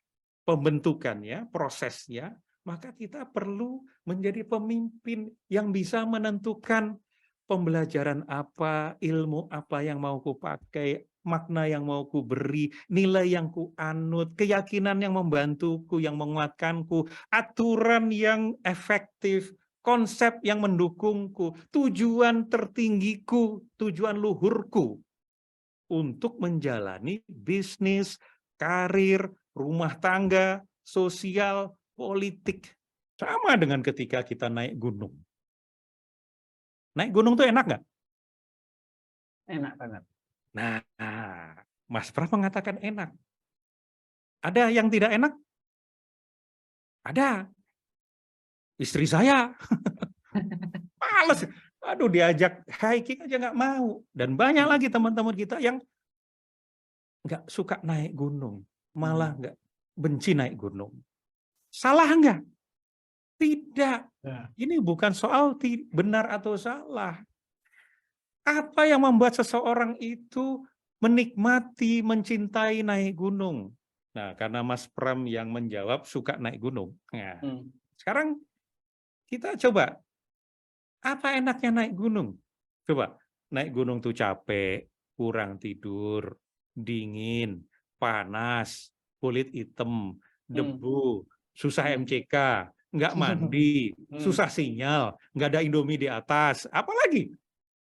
pembentukannya, prosesnya, maka kita perlu menjadi pemimpin yang bisa menentukan pembelajaran apa, ilmu apa yang mau kupakai, makna yang mau ku beri, nilai yang ku anut, keyakinan yang membantuku, yang menguatkanku, aturan yang efektif, konsep yang mendukungku, tujuan tertinggiku, tujuan luhurku untuk menjalani bisnis, karir, rumah tangga, sosial, politik. Sama dengan ketika kita naik gunung. Naik gunung tuh enak nggak? Enak banget. Nah, Mas Pram mengatakan enak. Ada yang tidak enak? Ada. Istri saya. Males. Aduh, diajak hiking aja nggak mau. Dan banyak lagi teman-teman kita yang nggak suka naik gunung. Malah nggak benci naik gunung. Salah nggak? Tidak. Ini bukan soal benar atau salah. Apa yang membuat seseorang itu menikmati, mencintai naik gunung? Nah, karena Mas Pram yang menjawab suka naik gunung. Nah, sekarang kita coba, apa enaknya naik gunung? Coba, naik gunung tuh capek, kurang tidur, dingin, panas, kulit hitam, debu, susah MCK, nggak mandi, susah sinyal, nggak ada Indomie di atas, apalagi?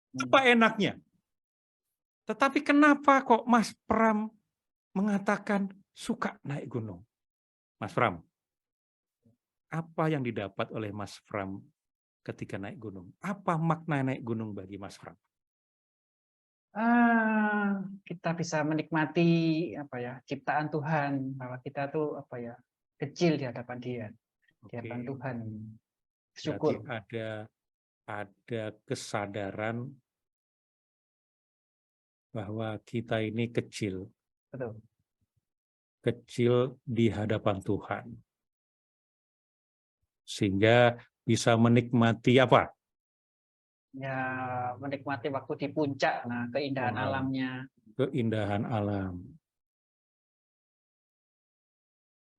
Apa enaknya? Tetapi kenapa kok Mas Pram mengatakan suka naik gunung? Mas Pram. Apa yang didapat oleh Mas Pram ketika naik gunung? Apa makna naik gunung bagi Mas Pram? Kita bisa menikmati ciptaan Tuhan, bahwa kita tuh kecil di hadapan Dia, di hadapan Oke, Tuhan. berarti Syukur. ada kesadaran bahwa kita ini kecil Betul. di hadapan Tuhan. Sehingga bisa menikmati apa? Ya, menikmati waktu di puncak, keindahan Wow. alamnya. Keindahan alam.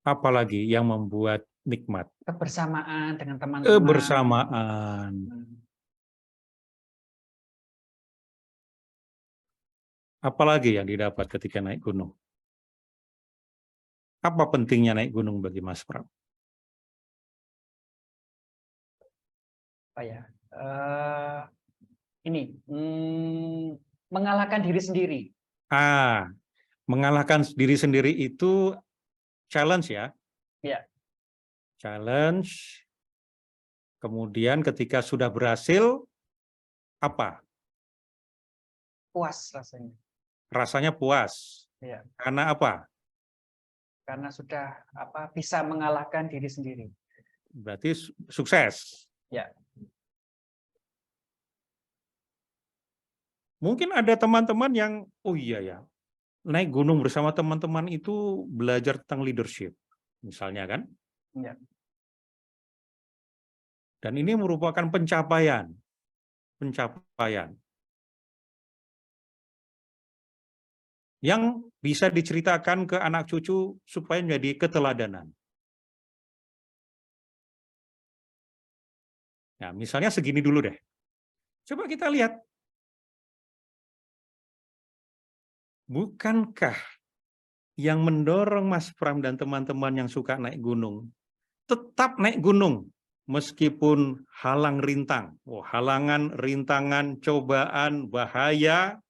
Apalagi yang membuat nikmat? Kebersamaan dengan teman-teman. Kebersamaan. Apalagi yang didapat ketika naik gunung? Apa pentingnya naik gunung bagi Mas Pram? Mengalahkan diri sendiri. Mengalahkan diri sendiri itu challenge ya? Ya. Challenge. Kemudian ketika sudah berhasil, apa? Puas rasanya. Rasanya puas. Ya. Karena apa? Karena sudah bisa mengalahkan diri sendiri. Berarti sukses. Ya. Mungkin ada teman-teman yang, oh iya ya, naik gunung bersama teman-teman itu belajar tentang leadership, misalnya kan? Ya. Dan ini merupakan pencapaian. Yang bisa diceritakan ke anak cucu supaya menjadi keteladanan. Nah, misalnya segini dulu deh. Coba kita lihat. Bukankah yang mendorong Mas Pram dan teman-teman yang suka naik gunung, tetap naik gunung meskipun halang rintang, halangan, rintangan, cobaan, bahaya,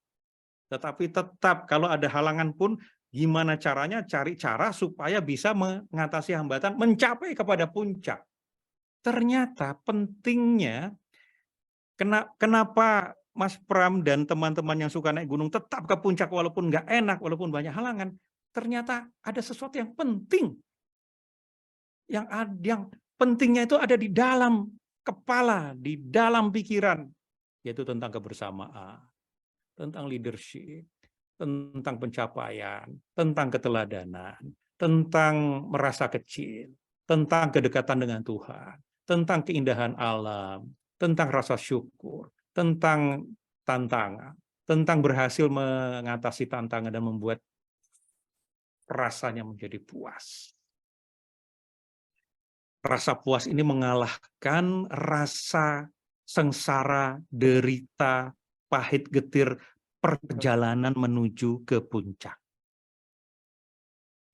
tetapi tetap kalau ada halangan pun gimana caranya cari cara supaya bisa mengatasi hambatan, mencapai kepada puncak. Ternyata pentingnya kenapa Mas Pram dan teman-teman yang suka naik gunung tetap ke puncak walaupun nggak enak, walaupun banyak halangan. Ternyata ada sesuatu yang penting. Yang pentingnya itu ada di dalam kepala, di dalam pikiran. Yaitu tentang kebersamaan, tentang leadership, tentang pencapaian, tentang keteladanan, tentang merasa kecil, tentang kedekatan dengan Tuhan, tentang keindahan alam, tentang rasa syukur, tentang tantangan, tentang berhasil mengatasi tantangan dan membuat rasanya menjadi puas. Rasa puas ini mengalahkan rasa sengsara, derita, pahit getir perjalanan menuju ke puncak.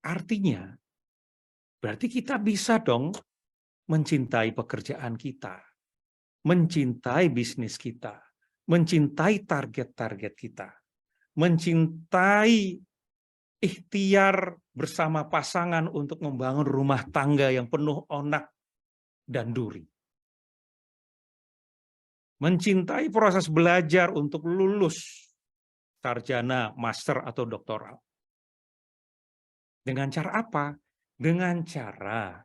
Artinya, berarti kita bisa dong mencintai pekerjaan kita, mencintai bisnis kita, mencintai target-target kita, mencintai ikhtiar bersama pasangan untuk membangun rumah tangga yang penuh onak dan duri. Mencintai proses belajar untuk lulus sarjana, master, atau doktoral. Dengan cara apa? Dengan cara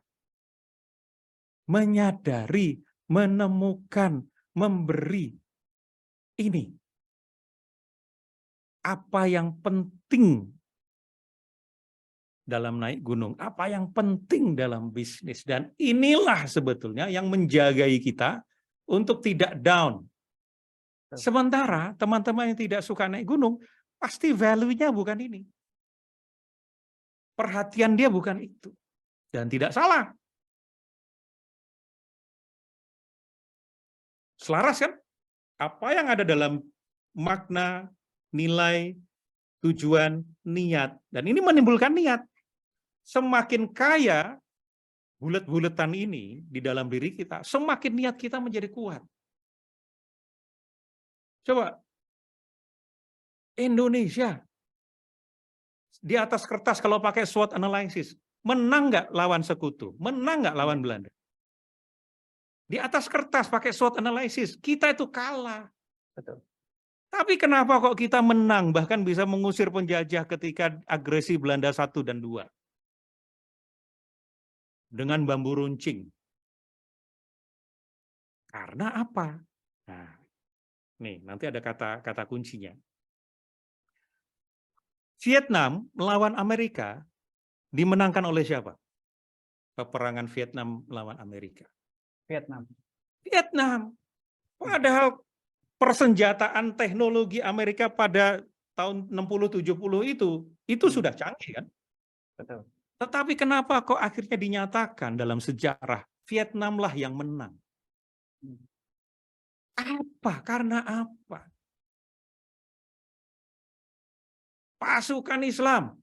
menyadari, menemukan, memberi ini. Apa yang penting dalam naik gunung, apa yang penting dalam bisnis. Dan inilah sebetulnya yang menjagai kita untuk tidak down. Sementara teman-teman yang tidak suka naik gunung, pasti value-nya bukan ini. Perhatian dia bukan itu. Dan tidak salah. Selaras kan? Apa yang ada dalam makna, nilai, tujuan, niat. Dan ini menimbulkan niat. Semakin kaya bulet-buletan ini di dalam diri kita, semakin niat kita menjadi kuat. Coba, Indonesia, di atas kertas kalau pakai SWOT analysis, menang nggak lawan sekutu? Menang nggak lawan Belanda? Di atas kertas pakai SWOT analysis, kita itu kalah. Betul. Tapi kenapa kok kita menang, bahkan bisa mengusir penjajah ketika agresi Belanda 1 dan 2? Dengan bambu runcing. Karena apa? Nah, nih nanti ada kata kuncinya. Vietnam melawan Amerika dimenangkan oleh siapa? Peperangan Vietnam melawan Amerika. Vietnam. Vietnam. Padahal persenjataan teknologi Amerika pada tahun 60-70 itu sudah canggih kan? Betul. Tetapi kenapa kok akhirnya dinyatakan dalam sejarah Vietnamlah yang menang? Apa? Karena apa? Pasukan Islam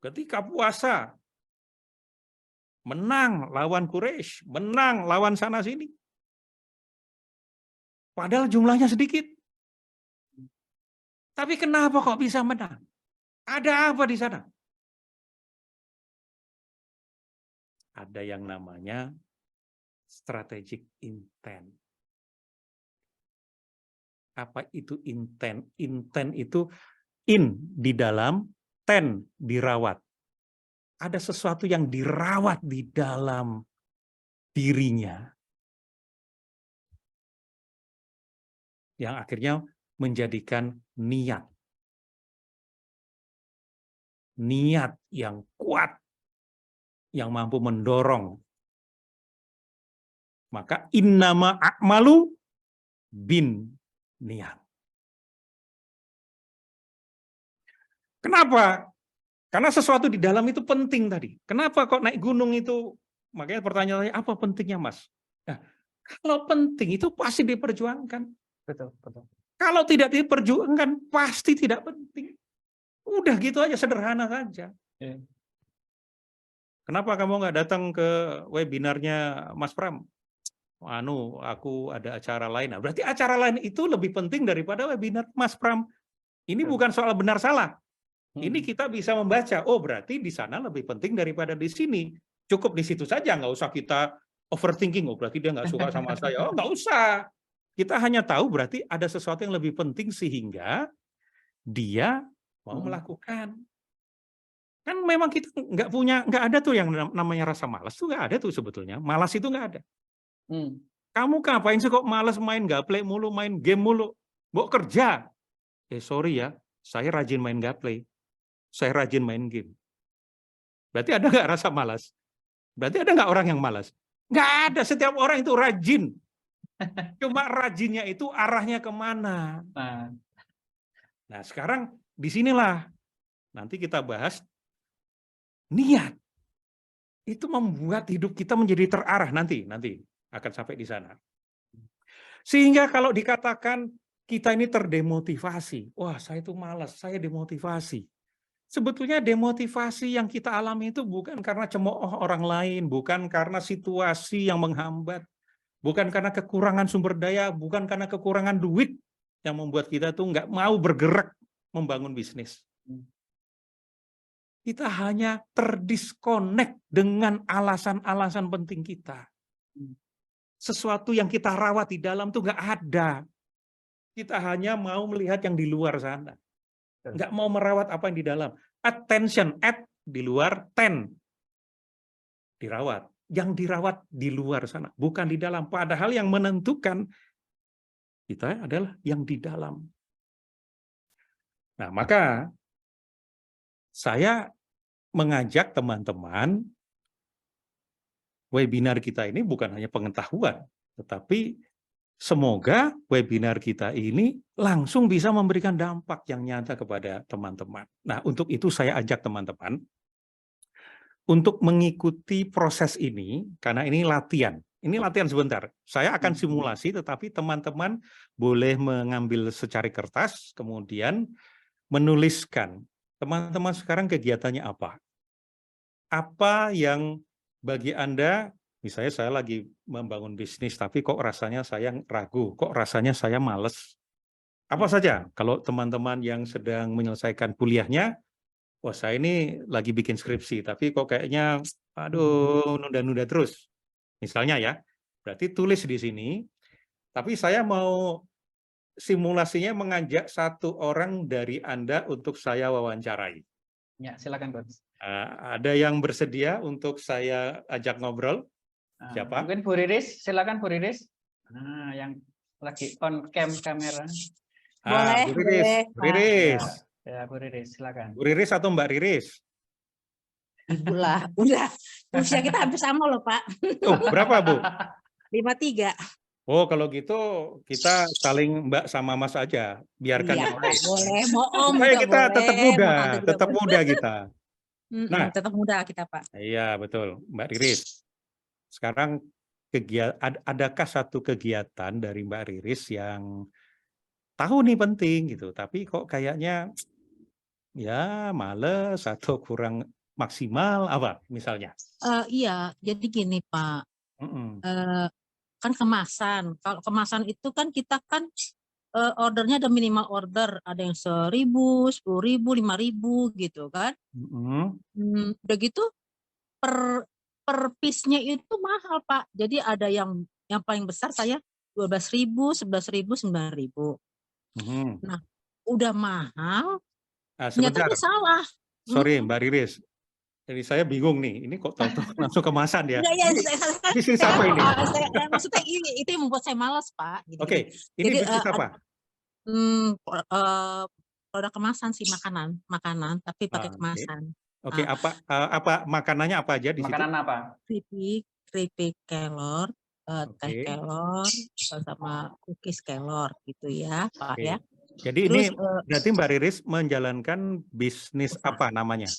ketika puasa menang lawan Quraisy, menang lawan sana sini. Padahal jumlahnya sedikit. Tapi kenapa kok bisa menang? Ada apa di sana? Ada yang namanya strategic intent. Apa itu intent? Intent itu in di dalam, ten dirawat. Ada sesuatu yang dirawat di dalam dirinya. Yang akhirnya menjadikan niat. Niat yang kuat. Yang mampu mendorong. Maka innama a'malu bin niat. Kenapa? Karena sesuatu di dalam itu penting tadi. Kenapa kok naik gunung itu? Makanya pertanyaannya, apa pentingnya, Mas? Nah, kalau penting itu pasti diperjuangkan. Betul, betul. Kalau tidak diperjuangkan, pasti tidak penting. Udah gitu aja, sederhana saja. Yeah. Kenapa kamu nggak datang ke webinarnya Mas Pram? Aku ada acara lain. Nah, berarti acara lain itu lebih penting daripada webinar Mas Pram. Ini bukan soal benar salah. Ini kita bisa membaca, oh berarti di sana lebih penting daripada di sini. Cukup di situ saja, nggak usah kita overthinking, oh berarti dia nggak suka sama saya. Oh nggak usah. Kita hanya tahu berarti ada sesuatu yang lebih penting sehingga dia mau melakukan. Kan memang kita nggak ada tuh yang namanya rasa malas tuh nggak ada tuh sebetulnya. Malas itu nggak ada. Kamu ngapain sih kok malas main gaple mulu, main game mulu? Mau kerja? Sorry ya, saya rajin main gaple. Saya rajin main game. Berarti ada nggak rasa malas? Berarti ada nggak orang yang malas? Nggak ada, setiap orang itu rajin. Cuma rajinnya itu arahnya kemana? Nah sekarang disinilah nanti kita bahas niat. Itu membuat hidup kita menjadi terarah nanti akan sampai di sana. Sehingga kalau dikatakan kita ini terdemotivasi, wah saya itu malas, saya demotivasi. Sebetulnya demotivasi yang kita alami itu bukan karena cemooh orang lain, bukan karena situasi yang menghambat, bukan karena kekurangan sumber daya, bukan karena kekurangan duit yang membuat kita tuh nggak mau bergerak membangun bisnis. Kita hanya terdiskonek dengan alasan-alasan penting kita. Sesuatu yang kita rawat di dalam tuh nggak ada. Kita hanya mau melihat yang di luar sana. Nggak mau merawat apa yang di dalam. Attention, di luar, dirawat. Yang dirawat di luar sana, bukan di dalam. Padahal yang menentukan kita adalah yang di dalam. Nah, maka saya mengajak teman-teman, webinar kita ini bukan hanya pengetahuan, tetapi semoga webinar kita ini langsung bisa memberikan dampak yang nyata kepada teman-teman. Nah, untuk itu saya ajak teman-teman untuk mengikuti proses ini, karena ini latihan. Ini latihan sebentar. Saya akan simulasi, tetapi teman-teman boleh mengambil secari kertas, kemudian menuliskan. Teman-teman sekarang kegiatannya apa? Apa yang bagi Anda, misalnya saya lagi membangun bisnis, tapi kok rasanya saya ragu, kok rasanya saya males. Apa saja? Kalau teman-teman yang sedang menyelesaikan kuliahnya, wah saya ini lagi bikin skripsi, tapi kok kayaknya, aduh, nunda-nunda terus. Misalnya ya, Berarti tulis di sini. Tapi saya mau simulasinya mengajak satu orang dari Anda untuk saya wawancarai. Ya, silakan Coach. Ada yang bersedia untuk saya ajak ngobrol? Siapa? Mungkin Bu Riris, silakan Bu Riris. Nah, yang lagi on cam kamera. Boleh, Bu Riris. boleh, Bu Riris. Ya, Bu Riris, silakan. Bu Riris atau Mbak Riris? Ibu lah, udah. Usia kita hampir sama loh, Pak. Oh, berapa, Bu? 53. Oh, kalau gitu kita saling Mbak sama Mas aja. Biarkan Iya, yang lain. boleh. Mau Om Supaya juga kita boleh. tetap mau muda, Tante juga tetap boleh. muda kita. Nah. Tetap muda kita, Pak. Iya, betul. Mbak Riris. Sekarang adakah satu kegiatan dari Mbak Riris yang tahu nih penting gitu, tapi kok kayaknya ya males atau kurang maksimal apa misalnya? Iya, jadi gini, Pak. Mm-mm. Kan kemasan. Kalau kemasan itu kan kita kan ordernya ada minimal order, ada yang 1.000, 10.000, 5.000 gitu kan. Mm-mm. Udah gitu per piece-nya itu mahal, Pak. Jadi ada yang paling besar saya 12.000, 11.000, 9.000. Mhm. Nah, udah mahal, Sebentar, nyatanya salah. sorry Mbak Riris. Jadi saya bingung nih, ini kok tahu-tahu langsung kemasan ya? Enggak, ya, Bisnis apa ini? maksudnya itu yang membuat saya malas, Pak. Oke, ini Jadi, bisnis apa? Produk kemasan sih, makanan, tapi pakai Oke. kemasan. Oke, apa makanannya apa aja di situ? Makanan apa? Keripik kelor, teh Oke. kelor, sama cookies kelor gitu ya, Pak Oke. ya. Jadi Terus, ini berarti Mbak Riris menjalankan bisnis usaha. apa namanya?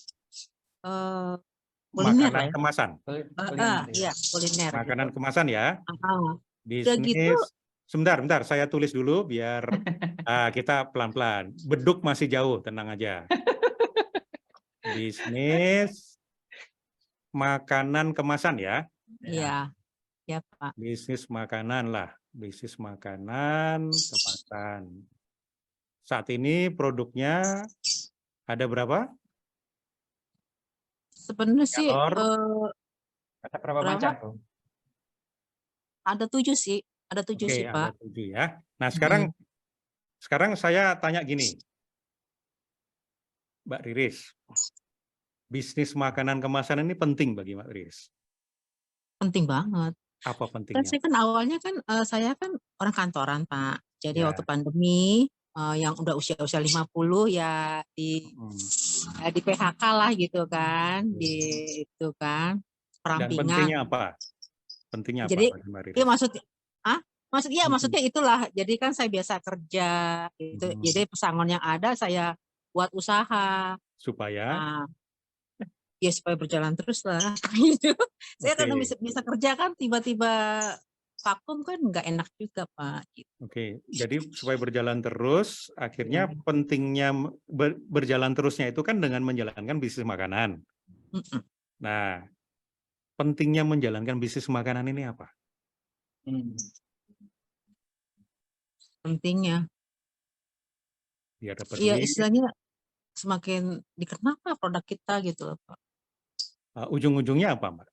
Kuliner Makanan lah ya. kemasan. Kuliner, ya. Iya, kuliner. Makanan gitu. kemasan ya. Udah gitu, Bisnis. Sebentar, saya tulis dulu biar kita pelan-pelan. Beduk masih jauh, tenang aja. Bisnis makanan kemasan ya. iya, ya Pak. Bisnis makanan lah, bisnis makanan kemasan. Saat ini produknya ada berapa? Sebenarnya sih Ada berapa berapa? macam, Bu? Ada 7 sih, ada 7 Oke, sih ada Pak. 7 ya. Nah, sekarang saya tanya gini, Mbak Riris, bisnis makanan kemasan ini penting bagi Mbak Riris. Penting banget. Apa Kan pentingnya? saya kan awalnya kan saya kan orang kantoran Pak. Jadi Ya. waktu pandemi yang udah usia-usia 50 ya di PHK lah gitu kan, itu kan Dan perampingan. pentingnya apa? Pentingnya apa Jadi bagi Mbak Riris? ya maksudnya itu lah. Jadi kan saya biasa kerja gitu. Jadi pesangon yang ada saya buat usaha. Supaya Nah, ya supaya berjalan terus lah gitu. Saya karena Oke. bisa kerja kan tiba-tiba vakum kan nggak enak juga Pak. Gitu. Oke, jadi supaya berjalan terus, akhirnya Iya. pentingnya berjalan terusnya itu kan dengan menjalankan bisnis makanan. Nah, pentingnya menjalankan bisnis makanan ini apa? Pentingnya. Biar dapat Iya duit. istilahnya semakin dikenal lah produk kita gitu loh Pak. Ujung-ujungnya apa, Mbak?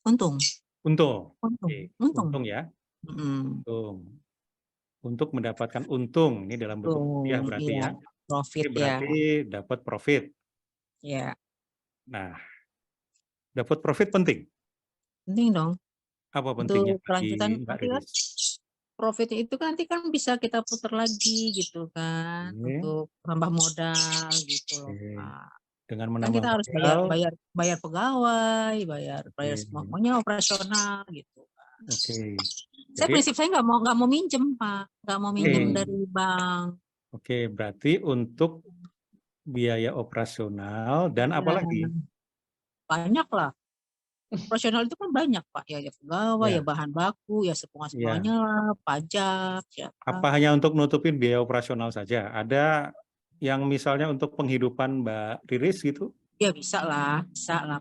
Untung. Untung. Oke, Untung. untung ya. Untung. Untuk mendapatkan untung, ini dalam bentuk rupiah berarti Iya, ya. profit Ini berarti dapat profit. ya. Nah, dapat profit penting. Penting dong. Apa pentingnya Untuk kelanjutan bagi Mbak nanti kan Riris? profitnya itu kan nanti kan bisa kita putar lagi gitu kan Oke. untuk tambah modal gitu loh Oke. Pak. Dengan Kan menambah kita harus modal. bayar pegawai, bayar Oke. semuanya operasional gitu. Oke. Prinsip saya nggak mau minjem Pak, nggak mau minjem Oke. dari bank. Oke, berarti untuk biaya operasional dan apa lagi? Banyak lah. Operasional itu kan banyak Pak, ya pegawai, Ya. ya bahan baku, ya semuanya lah, pajak, ya. Apa hanya untuk nutupin biaya operasional saja? Ada yang misalnya untuk penghidupan Mbak Riris gitu? Ya bisa lah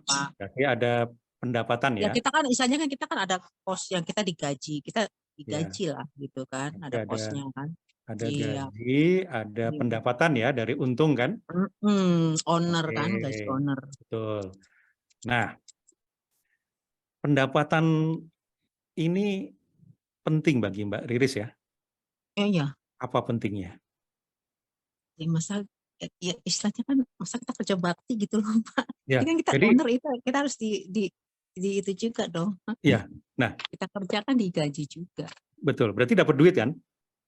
Pak. Berarti ada pendapatan Ya ya? kita kan misalnya kita kan ada kos yang kita digaji lah gitu kan, ada Ada kosnya kan. Ada Iya. gaji, ada Iya. pendapatan ya dari untung kan? Owner kan, Oke. gaji owner. Betul. Nah, pendapatan ini penting bagi Mbak Riris ya. Iya. Apa pentingnya? Ya masa ya istilahnya kan masa kita kerja bakti gitu loh Pak. Ya, Ini kan kita jadi owner itu kita harus di itu juga dong. ya, nah Kita kerjakan digaji juga. betul. Berarti dapat duit kan?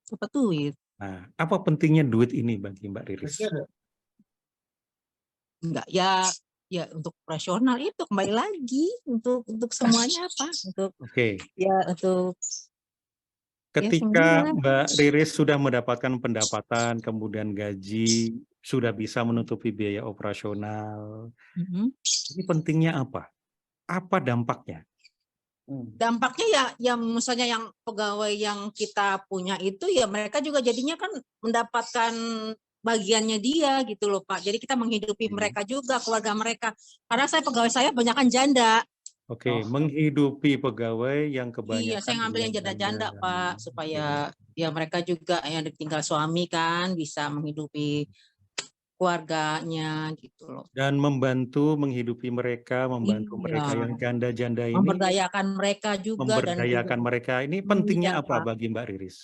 Dapat duit. Nah, apa pentingnya duit ini bagi Mbak Riris? Enggak ya untuk operasional itu kembali lagi untuk semuanya apa? Untuk Oke, ya untuk ketika semua. Mbak Riris sudah mendapatkan pendapatan, kemudian gaji, sudah bisa menutupi biaya operasional, Mhm. ini pentingnya apa? Apa dampaknya? Dampaknya ya misalnya yang pegawai yang kita punya itu ya mereka juga jadinya kan mendapatkan bagiannya dia gitu loh Pak. Jadi kita menghidupi mereka juga, keluarga mereka. Karena pegawai saya kebanyakan janda. Oke, menghidupi pegawai yang Iya, kebanyakan saya ngambil yang adalah janda-janda janda. Pak, supaya ya mereka juga yang ditinggal suami kan bisa menghidupi keluarganya gitu loh. Dan membantu menghidupi mereka, membantu mereka Iya. yang janda-janda ini, Memberdayakan mereka juga dan juga memberdayakan mereka. Ini pentingnya iya, apa Pak. bagi Mbak Riris?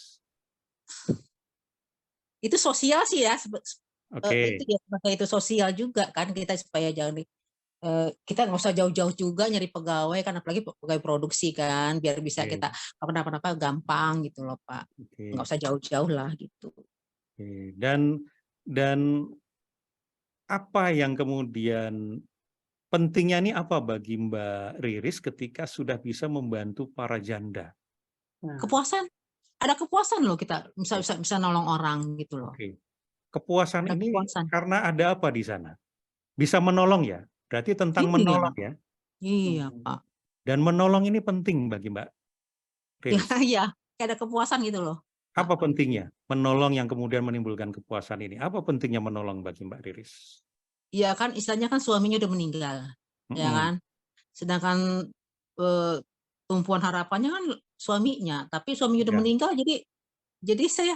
Itu sosial sih ya, Oke, itu ya sebagai itu sosial juga kan kita supaya jangan kita nggak usah jauh-jauh juga nyari pegawai kan apalagi pegawai produksi kan biar bisa Oke. kita kenapa-napa gampang gitu loh Pak. oke, Nggak usah jauh-jauh lah gitu. oke. Dan apa yang kemudian pentingnya ini apa bagi Mbak Riris ketika sudah bisa membantu para janda? Kepuasan, ada kepuasan loh kita bisa nolong orang gitu loh. Oke. Kepuasan Ada ini kepuasan. karena ada apa di sana? Bisa menolong ya? Berarti tentang Iya. menolong ya? Iya Pak. Dan menolong ini penting bagi Mbak Ya Riris. iya, kayak ada kepuasan gitu loh. Apa pentingnya menolong yang kemudian menimbulkan kepuasan ini? Apa pentingnya menolong bagi Mbak Riris? Iya kan istilahnya kan suaminya udah meninggal, ya Mm-mm. kan. Sedangkan tumpuan harapannya kan suaminya, tapi suaminya udah Ya. meninggal jadi saya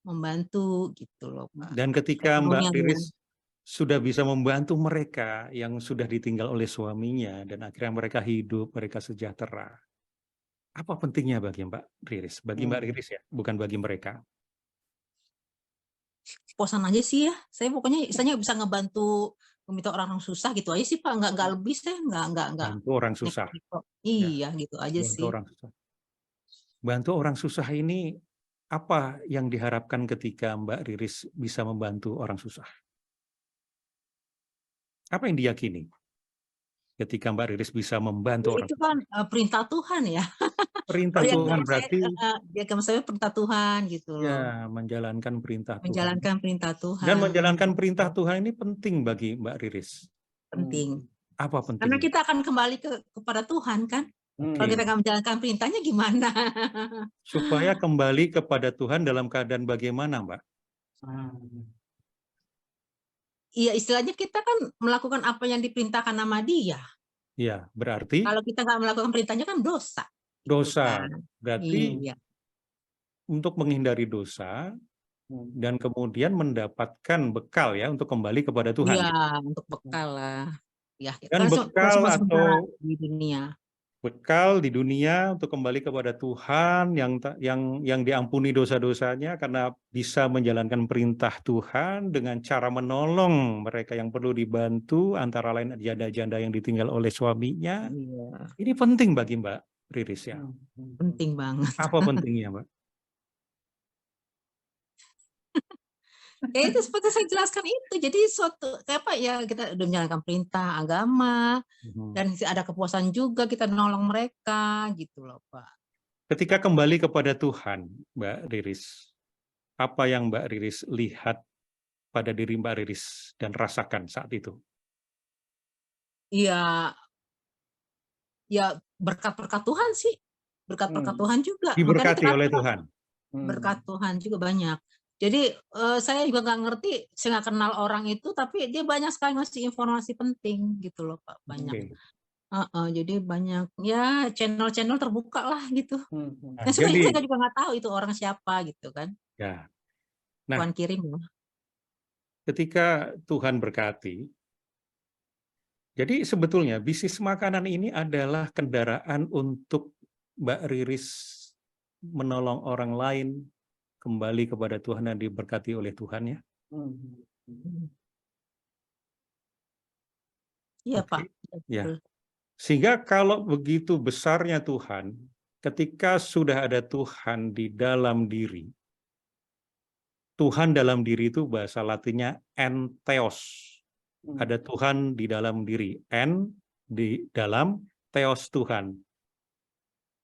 membantu gitu loh Pak. Dan ketika Mbak Perekonomian. Riris sudah bisa membantu mereka yang sudah ditinggal oleh suaminya dan akhirnya mereka hidup, mereka sejahtera. Apa pentingnya bagi Mbak Riris? Bagi Mbak Riris ya, bukan bagi mereka. Kepuasan aja sih ya. Saya pokoknya istilahnya bisa ngebantu meminta orang susah gitu aja sih Pak. Nggak lebih saya nggak. Bantu orang susah. Iya gitu aja Bantu sih. orang susah. Bantu orang susah ini apa yang diharapkan ketika Mbak Riris bisa membantu orang susah? Apa yang diyakini ketika Mbak Riris bisa membantu orang Itu susah? kan perintah Tuhan ya. Perintah Kalau yang Tuhan agama saya, berarti di agama saya perintah Tuhan gitu loh. ya menjalankan perintah Tuhan. Menjalankan perintah Tuhan. Dan menjalankan perintah Tuhan ini penting bagi Mbak Riris. Penting. Apa Karena pentingnya? kita akan kembali kepada Tuhan kan. Kalau kita nggak menjalankan perintahnya gimana? Supaya kembali kepada Tuhan dalam keadaan bagaimana, Mbak? Iya istilahnya kita kan melakukan apa yang diperintahkan nama Dia. Ya, berarti Kalau kita nggak melakukan perintahnya kan dosa. dosa. Kan? Berarti Iya. untuk menghindari dosa dan kemudian mendapatkan bekal ya untuk kembali kepada Tuhan. Iya, untuk bekal lah. Ya, Dan kan bekal sementara atau di dunia. bekal di dunia untuk kembali kepada Tuhan yang diampuni dosa-dosanya karena bisa menjalankan perintah Tuhan dengan cara menolong mereka yang perlu dibantu, antara lain janda-janda yang ditinggal oleh suaminya. Iya, Ini penting bagi Mbak Riris ya. penting banget. Apa pentingnya, Mbak? Ya itu seperti saya jelaskan itu. Jadi suatu kayak apa ya kita udah menjalankan perintah agama dan ada kepuasan juga kita nolong mereka gitu loh Pak. Ketika kembali kepada Tuhan, Mbak Riris, apa yang Mbak Riris lihat pada diri Mbak Riris dan rasakan saat itu? Ya berkat-berkat Tuhan sih. Berkat-berkat Tuhan juga. Diberkati oleh Tuhan. Berkat Tuhan juga banyak. Jadi saya juga nggak ngerti, saya nggak kenal orang itu, tapi dia banyak sekali ngasih informasi penting gitu loh Pak, banyak. Jadi banyak ya channel-channel terbuka lah gitu. Nah, Nah, sebenarnya jadi saya juga nggak tahu itu orang siapa gitu kan. ya. Nah, Tuhan kirim loh. ketika Tuhan berkati, jadi sebetulnya bisnis makanan ini adalah kendaraan untuk Mbak Riris menolong orang lain kembali kepada Tuhan dan diberkati oleh Tuhan ya. Iya, Oke. Pak. Ya. Betul. Sehingga kalau begitu besarnya Tuhan, ketika sudah ada Tuhan di dalam diri, Tuhan dalam diri itu bahasa Latinnya entheos. Ada Tuhan di dalam diri, di dalam, theos Tuhan.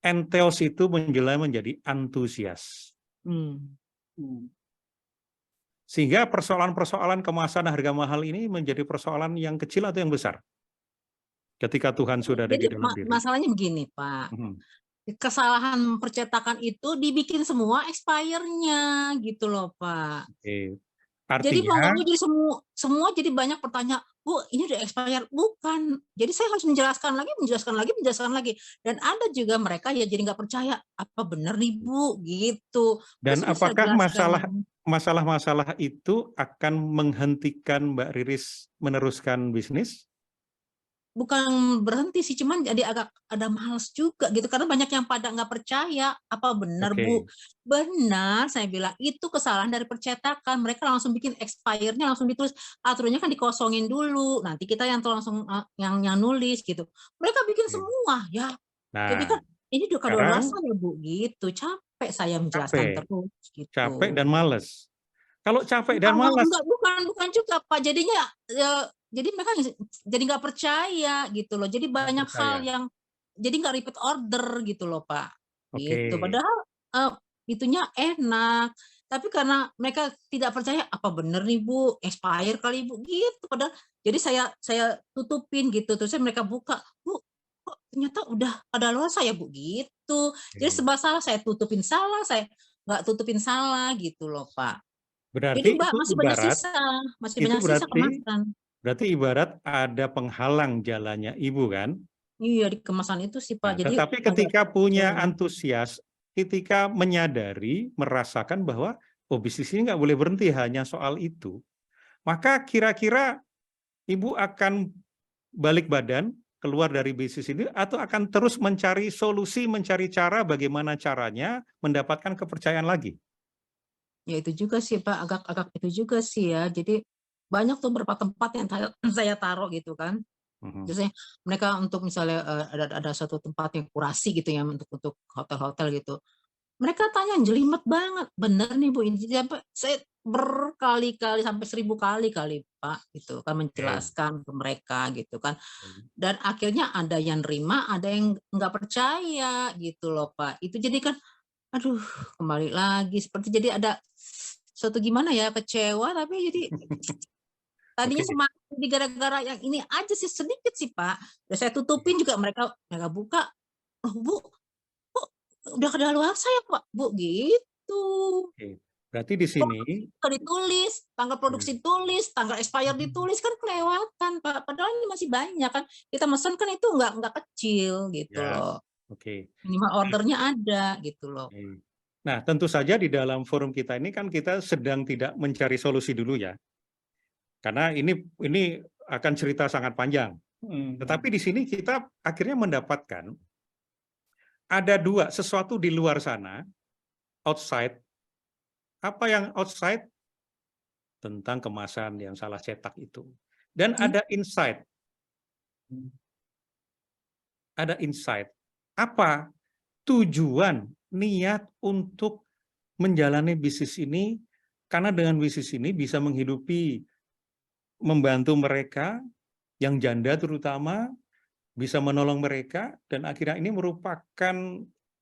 Entheos itu menjadi antusias. Sehingga persoalan-persoalan kemasan harga mahal ini menjadi persoalan yang kecil atau yang besar. Ketika Tuhan sudah ada di Jadi dalam diri. masalahnya begini, Pak. Mhm. Kesalahan percetakan itu dibikin semua expire-nya gitu loh, Pak. Oke. Jadi Artinya, pokoknya jadi semua jadi banyak pertanyaan, Bu, ini udah expired? Bukan. Jadi saya harus menjelaskan lagi. Dan ada juga mereka ya jadi nggak percaya, apa benar nih Bu, gitu. dan Terus saya apakah jelaskan. masalah-masalah itu akan menghentikan Mbak Riris meneruskan bisnis? Bukan berhenti sih, cuman jadi agak ada malas juga gitu, karena banyak yang pada nggak percaya, apa benar Bu? Oke. Benar, saya bilang, itu kesalahan dari percetakan, mereka langsung bikin expire-nya langsung ditulis, aturannya kan dikosongin dulu, nanti kita yang langsung yang nulis gitu. Mereka bikin Oke. semua, ya. Jadi Nah, kan ini udah sekarang kadaluarsa ya Bu, gitu. Capek saya menjelaskan terus gitu. capek dan malas. Kalau capek dan Bukan, malas, bukan juga Pak, jadinya jadi mereka jadi nggak percaya gitu loh. Jadi banyak hal percaya. yang jadi nggak repeat order gitu loh Pak. Gitu. Oke. Padahal itunya enak. Tapi karena mereka tidak percaya, apa bener nih Bu, expire kali Bu, gitu. Padahal jadi saya tutupin gitu. Terus mereka buka, Bu, kok ternyata udah kadaluarsa ya Bu, gitu. Jadi sebab salah saya tutupin salah, saya nggak tutupin salah gitu loh Pak. Jadi Berarti itu masih banyak ibarat, sisa, kemasan. berarti ibarat ada penghalang jalannya Ibu kan? Iya, di kemasan itu sih Nah, Pak. Jadi tetapi agak ketika punya antusias, ketika menyadari, merasakan bahwa oh bisnis ini nggak boleh berhenti hanya soal itu, maka kira-kira Ibu akan balik badan, keluar dari bisnis ini, atau akan terus mencari solusi, mencari cara bagaimana caranya mendapatkan kepercayaan lagi? ya itu juga sih Pak, agak itu juga sih ya. Jadi banyak tuh beberapa tempat yang saya taruh gitu kan. Mhm. Biasanya mereka untuk misalnya ada satu tempat yang kurasi gitu ya untuk hotel-hotel gitu. Mereka tanya jelimet banget, bener nih Bu, ini apa? Saya berkali-kali sampai 1000 kali Pak gitu kan menjelaskan ke mereka gitu kan. Dan akhirnya ada yang nerima, ada yang nggak percaya gitu loh Pak. Itu jadi kan, aduh kembali lagi seperti jadi ada suatu gimana ya, kecewa tapi jadi tadinya Oke. semangat jadi gara-gara yang ini aja sih sedikit sih Pak. Udah saya tutupin juga mereka buka, "Oh Bu, kok udah kadaluarsa ya Pak Bu?" Gitu. Oke. Berarti di sini Ditulis, tanggal produksi tulis, tanggal expire ditulis, kan kelewatan Pak. Padahal ini masih banyak kan. Kita mesen kan itu nggak kecil gitu ya, loh. oke. Minimal ordernya ada gitu loh. Oke. Nah, tentu saja di dalam forum kita ini kan kita sedang tidak mencari solusi dulu ya. Karena ini akan cerita sangat panjang. Tetapi di sini kita akhirnya mendapatkan ada sesuatu di luar sana, outside. Apa yang outside? Tentang kemasan yang salah cetak itu. Dan ada inside. Ada insight. Apa tujuan, niat untuk menjalani bisnis ini, karena dengan bisnis ini bisa menghidupi, membantu mereka, yang janda terutama, bisa menolong mereka, dan akhirnya ini merupakan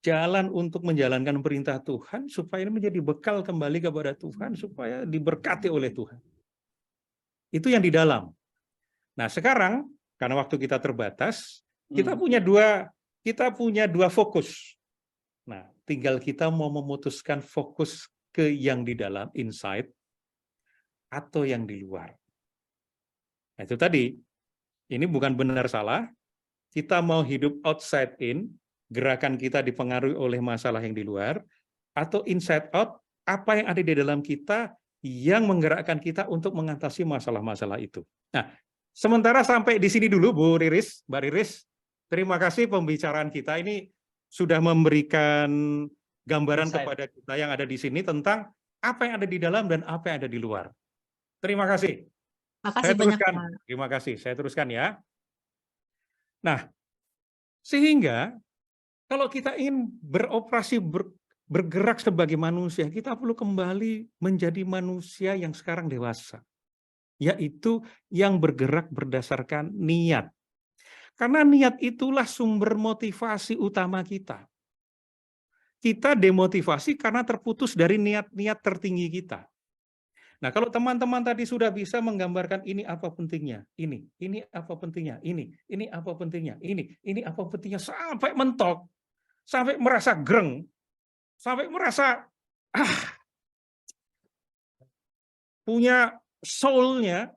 jalan untuk menjalankan perintah Tuhan, supaya ini menjadi bekal kembali kepada Tuhan, supaya diberkati oleh Tuhan. Itu yang di dalam. Nah sekarang, karena waktu kita terbatas, kita punya dua fokus. Nah, tinggal kita mau memutuskan fokus ke yang di dalam, inside, atau yang di luar. Nah, itu tadi, ini bukan benar salah, kita mau hidup outside in, gerakan kita dipengaruhi oleh masalah yang di luar, atau inside out, apa yang ada di dalam kita yang menggerakkan kita untuk mengatasi masalah-masalah itu. Nah, sementara sampai di sini dulu, Mbak Riris. Terima kasih pembicaraan kita ini sudah memberikan gambaran Insight. kepada kita yang ada di sini tentang apa yang ada di dalam dan apa yang ada di luar. Terima kasih. Makasih Saya banyak teruskan. Pak. Terima kasih. Saya teruskan ya. Nah, sehingga kalau kita ingin beroperasi bergerak sebagai manusia, kita perlu kembali menjadi manusia yang sekarang dewasa, yaitu yang bergerak berdasarkan niat. Karena niat itulah sumber motivasi utama kita. Kita demotivasi karena terputus dari niat-niat tertinggi kita. Nah, kalau teman-teman tadi sudah bisa menggambarkan ini apa pentingnya, ini apa pentingnya, ini apa pentingnya, ini apa pentingnya, sampai mentok, sampai merasa greng, sampai merasa punya soul-nya,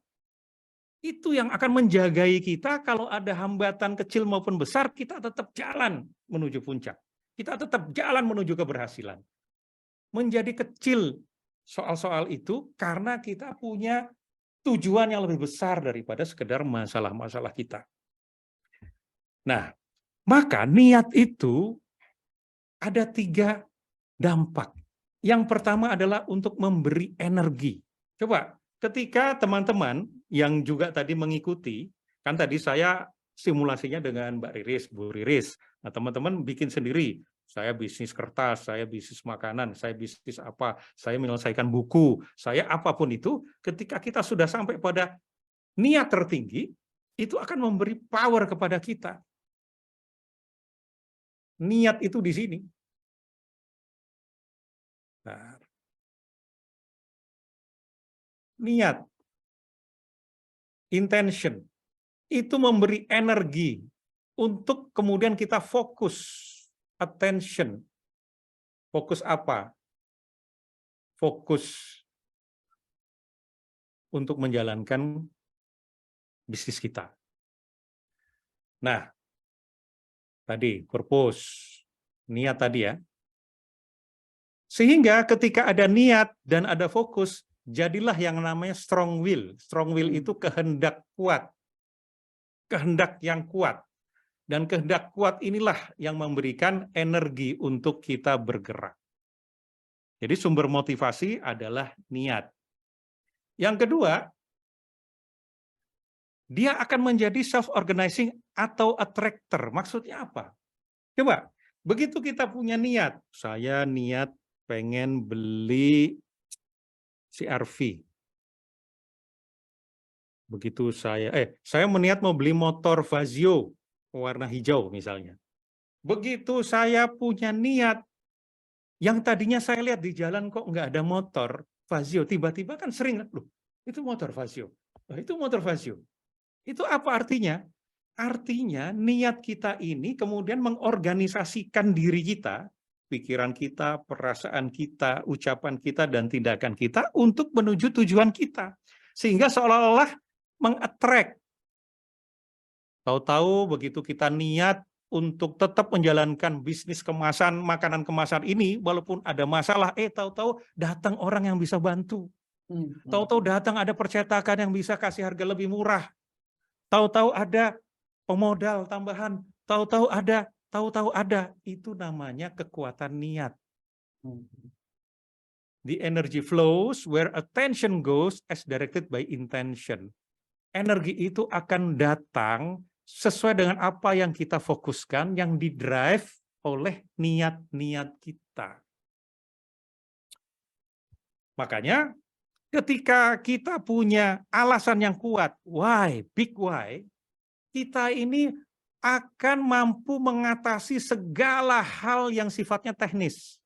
itu yang akan menjagai kita kalau ada hambatan kecil maupun besar, kita tetap jalan menuju puncak. Kita tetap jalan menuju keberhasilan. Menjadi kecil soal-soal itu karena kita punya tujuan yang lebih besar daripada sekedar masalah-masalah kita. Nah, maka niat itu ada 3 dampak. Yang pertama adalah untuk memberi energi. Coba, ketika teman-teman yang juga tadi mengikuti, kan tadi saya simulasinya dengan Mbak Riris, Bu Riris. Nah, teman-teman bikin sendiri. Saya bisnis kertas, saya bisnis makanan, saya bisnis apa, saya menyelesaikan buku, saya apapun itu, ketika kita sudah sampai pada niat tertinggi, itu akan memberi power kepada kita. Niat itu di sini. Nah, niat, intention, itu memberi energi untuk kemudian kita fokus. Attention. Fokus apa? Fokus untuk menjalankan bisnis kita. Nah, tadi purpose, niat tadi ya. Sehingga ketika ada niat dan ada fokus, jadilah yang namanya strong will. Strong will itu kehendak kuat. Kehendak yang kuat. Dan kehendak kuat inilah yang memberikan energi untuk kita bergerak. Jadi sumber motivasi adalah niat. Yang kedua, dia akan menjadi self-organizing atau attractor. Maksudnya apa? Coba, begitu kita punya niat, saya niat pengen beli CR-V. Begitu saya meniat mau beli motor Vazio warna hijau misalnya. Begitu saya punya niat, yang tadinya saya lihat di jalan kok nggak ada motor Vazio, tiba-tiba kan sering, loh, itu motor Vazio, itu motor Vazio. Itu apa artinya? Artinya niat kita ini kemudian mengorganisasikan diri kita, pikiran kita, perasaan kita, ucapan kita, dan tindakan kita untuk menuju tujuan kita. Sehingga seolah-olah meng-attract. Tahu-tahu begitu kita niat untuk tetap menjalankan bisnis kemasan, makanan kemasan ini, walaupun ada masalah, tahu-tahu datang orang yang bisa bantu. Tahu-tahu datang ada percetakan yang bisa kasih harga lebih murah. Tahu-tahu ada pemodal tambahan. Tahu-tahu ada. Itu namanya kekuatan niat. The energy flows where attention goes as directed by intention. Energi itu akan datang sesuai dengan apa yang kita fokuskan, yang didrive oleh niat-niat kita. Makanya ketika kita punya alasan yang kuat, why, big why, kita ini akan mampu mengatasi segala hal yang sifatnya teknis.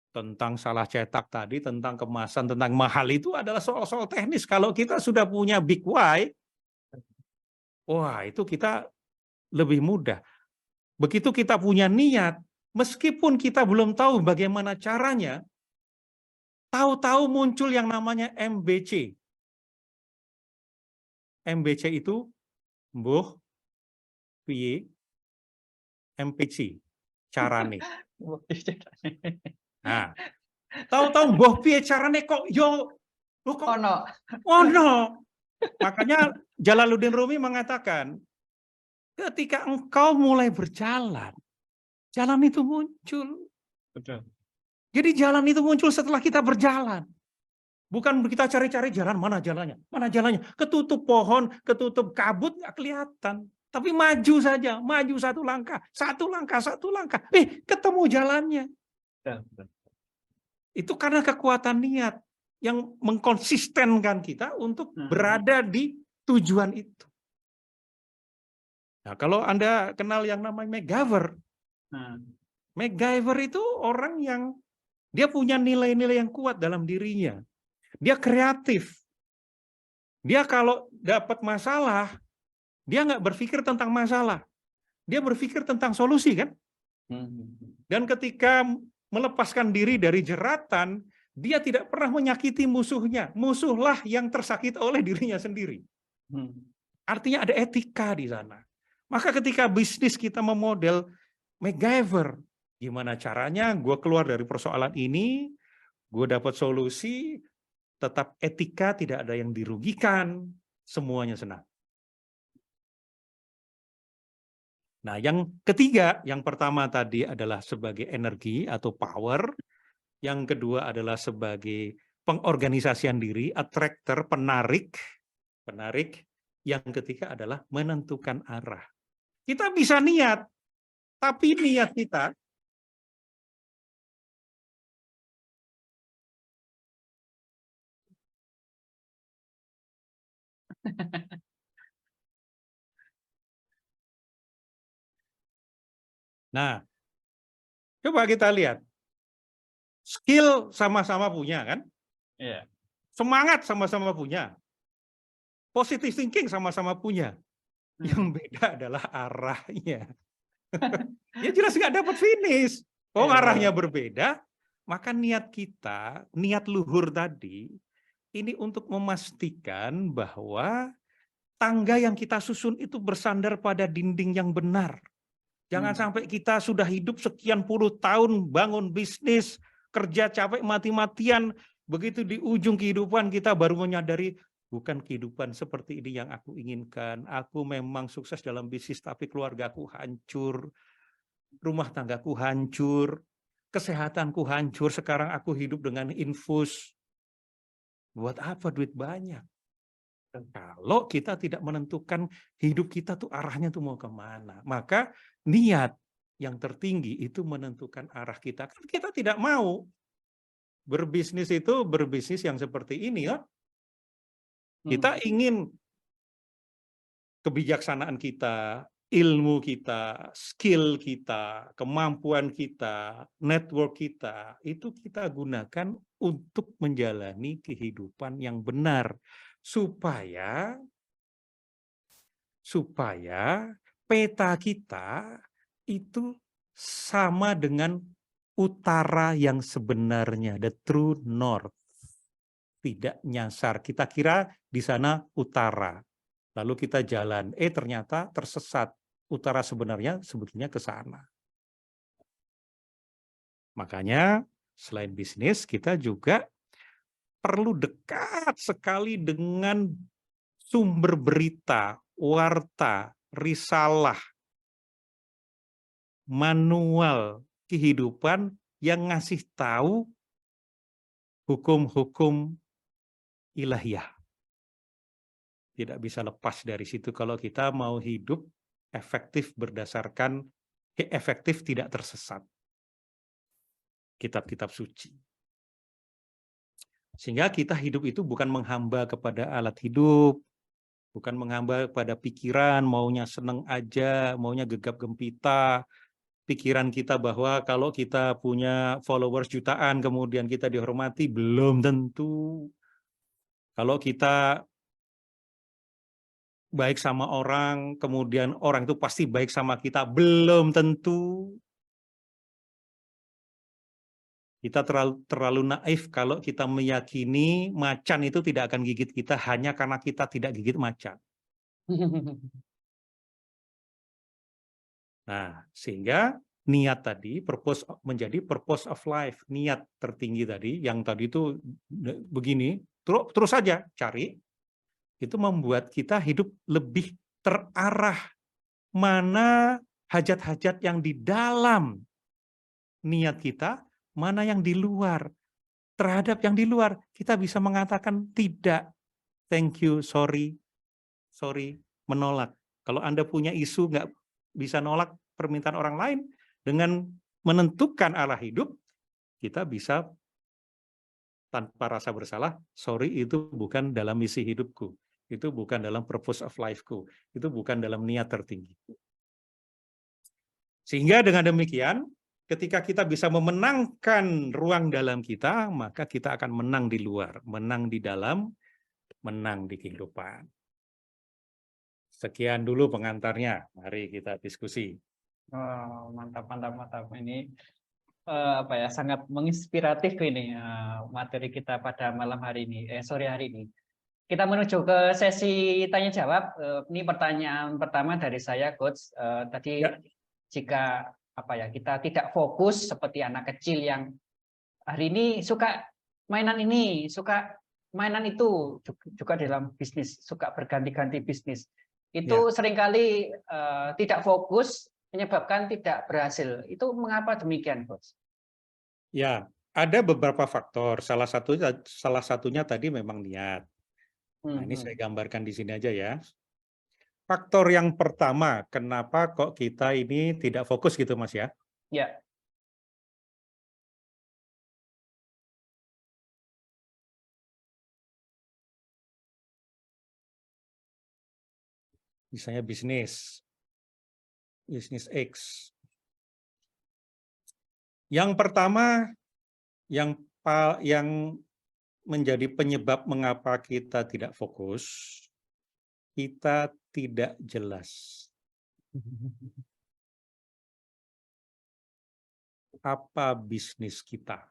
Tentang salah cetak tadi, tentang kemasan, tentang mahal itu adalah soal-soal teknis. Kalau kita sudah punya big why, wah itu kita lebih mudah. Begitu kita punya niat, meskipun kita belum tahu bagaimana caranya, tahu-tahu muncul yang namanya MBC. MBC itu mbuh piye MPC carane. Nah, tahu-tahu mbuh piye carane kok yo kok ono. Makanya Jalaluddin Rumi mengatakan, ketika engkau mulai berjalan, Jalan itu muncul. Betul. Jadi jalan itu muncul setelah kita berjalan. Bukan kita cari-cari jalan, mana jalannya? Mana jalannya? Ketutup pohon, ketutup kabut, nggak kelihatan. Tapi maju saja, maju satu langkah, satu langkah, satu langkah. Ketemu jalannya. Betul. Itu karena kekuatan niat yang mengkonsistenkan kita untuk berada di tujuan itu. Nah, kalau Anda kenal yang namanya MacGyver. MacGyver itu orang yang dia punya nilai-nilai yang kuat dalam dirinya. Dia kreatif. Dia kalau dapat masalah, dia nggak berpikir tentang masalah. Dia berpikir tentang solusi, kan? Dan ketika melepaskan diri dari jeratan, dia tidak pernah menyakiti musuhnya. Musuhlah yang tersakiti oleh dirinya sendiri. Artinya ada etika di sana. Maka ketika bisnis kita memodel MacGyver, gimana caranya gue keluar dari persoalan ini, gue dapat solusi, tetap etika, tidak ada yang dirugikan, semuanya senang. Nah, yang ketiga, yang pertama tadi adalah sebagai energi atau power, yang kedua adalah sebagai pengorganisasian diri, attractor, penarik, yang ketiga adalah menentukan arah. Kita bisa niat, tapi niat kita Nah, coba kita lihat. Skill sama-sama punya, kan? Iya. Semangat sama-sama punya. Positive thinking sama-sama punya. Yang beda adalah arahnya. Ya jelas nggak dapat finish. Oh, arahnya berbeda, maka niat kita, niat luhur tadi, ini untuk memastikan bahwa tangga yang kita susun itu bersandar pada dinding yang benar. Jangan sampai kita sudah hidup sekian puluh tahun, bangun bisnis, kerja capek mati-matian, begitu di ujung kehidupan kita baru menyadari, bukan kehidupan seperti ini yang aku inginkan. Aku memang sukses dalam bisnis, tapi keluargaku hancur, rumah tanggaku hancur, kesehatanku hancur, sekarang aku hidup dengan infus. Buat apa duit banyak? Kalau kita tidak menentukan hidup kita tuh arahnya tuh mau kemana, maka niat yang tertinggi itu menentukan arah kita. Kita tidak mau berbisnis itu berbisnis yang seperti ini, ya. Kita ingin kebijaksanaan kita, ilmu kita, skill kita, kemampuan kita, network kita, itu kita gunakan untuk menjalani kehidupan yang benar. Supaya peta kita itu sama dengan utara yang sebenarnya, the true north. Tidak nyasar, kita kira di sana utara. Lalu kita jalan, ternyata tersesat. Utara sebenarnya sebetulnya ke sana. Makanya selain bisnis, kita juga perlu dekat sekali dengan sumber berita, warta, risalah, manual kehidupan yang ngasih tahu hukum-hukum ilahiyah. Tidak bisa lepas dari situ kalau kita mau hidup efektif berdasarkan efektif tidak tersesat. Kitab-kitab suci. Sehingga kita hidup itu bukan menghamba kepada alat hidup, bukan menghamba kepada pikiran, maunya seneng aja, maunya gegap gempita, pikiran kita bahwa kalau kita punya followers jutaan, kemudian kita dihormati, belum tentu. Kalau kita baik sama orang, kemudian orang itu pasti baik sama kita, belum tentu. Kita terlalu naif kalau kita meyakini macan itu tidak akan gigit kita hanya karena kita tidak gigit macan. Nah, sehingga niat tadi menjadi purpose of life, niat tertinggi tadi, yang tadi itu begini, terus saja cari, itu membuat kita hidup lebih terarah mana hajat-hajat yang di dalam niat kita, mana yang di luar. Terhadap yang di luar, kita bisa mengatakan tidak, thank you, sorry, menolak. Kalau Anda punya isu nggak bisa nolak permintaan orang lain, dengan menentukan arah hidup, kita bisa tanpa rasa bersalah, sorry itu bukan dalam misi hidupku, itu bukan dalam purpose of life-ku, itu bukan dalam niat tertinggi. Sehingga dengan demikian, ketika kita bisa memenangkan ruang dalam kita, maka kita akan menang di luar, menang di dalam, menang di kehidupan. Sekian dulu pengantarnya, mari kita diskusi. Oh, mantap, mantap, mantap. Ini apa ya, sangat menginspiratif ini materi kita pada malam hari ini, sore hari ini. Kita menuju ke sesi tanya jawab. Ini pertanyaan pertama dari saya, Coach. Tadi Ya. jika apa ya, kita tidak fokus seperti anak kecil yang hari ini suka mainan ini, suka mainan itu, juga dalam bisnis suka berganti-ganti bisnis. Itu seringkali tidak fokus, menyebabkan tidak berhasil. Itu mengapa demikian, Coach? Ya, ada beberapa faktor. Salah satunya tadi memang niat. Nah, ini saya gambarkan di sini aja ya. Faktor yang pertama, kenapa kok kita ini tidak fokus gitu, Mas ya? Ya. Misalnya bisnis X. Yang pertama, yang menjadi penyebab mengapa kita tidak fokus, kita tidak jelas. Apa bisnis kita?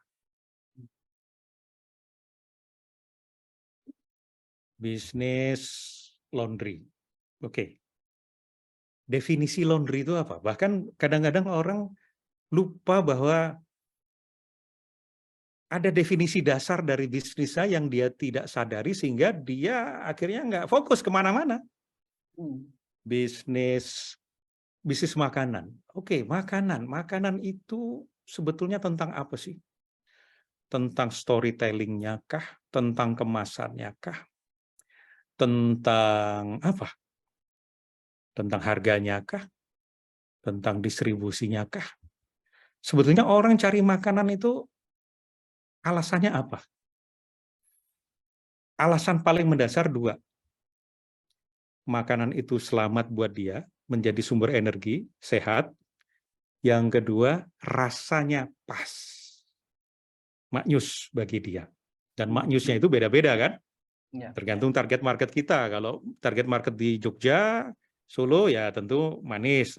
Bisnis laundry. Oke. Definisi laundry itu apa? Bahkan kadang-kadang orang lupa bahwa ada definisi dasar dari bisnisnya yang dia tidak sadari sehingga dia akhirnya nggak fokus kemana-mana. Bisnis makanan. Oke, makanan itu sebetulnya tentang apa sih? Tentang storytelling-nya kah? Tentang kemasannya kah? Tentang apa? Tentang harganya kah? Tentang distribusinya kah? Sebetulnya orang cari makanan itu alasannya apa? Alasan paling mendasar dua. Makanan itu selamat buat dia, menjadi sumber energi, sehat. Yang kedua, rasanya pas. Maknyus bagi dia. Dan maknyusnya itu beda-beda kan? Tergantung target market kita. Kalau target market di Jogja, Solo ya tentu manis.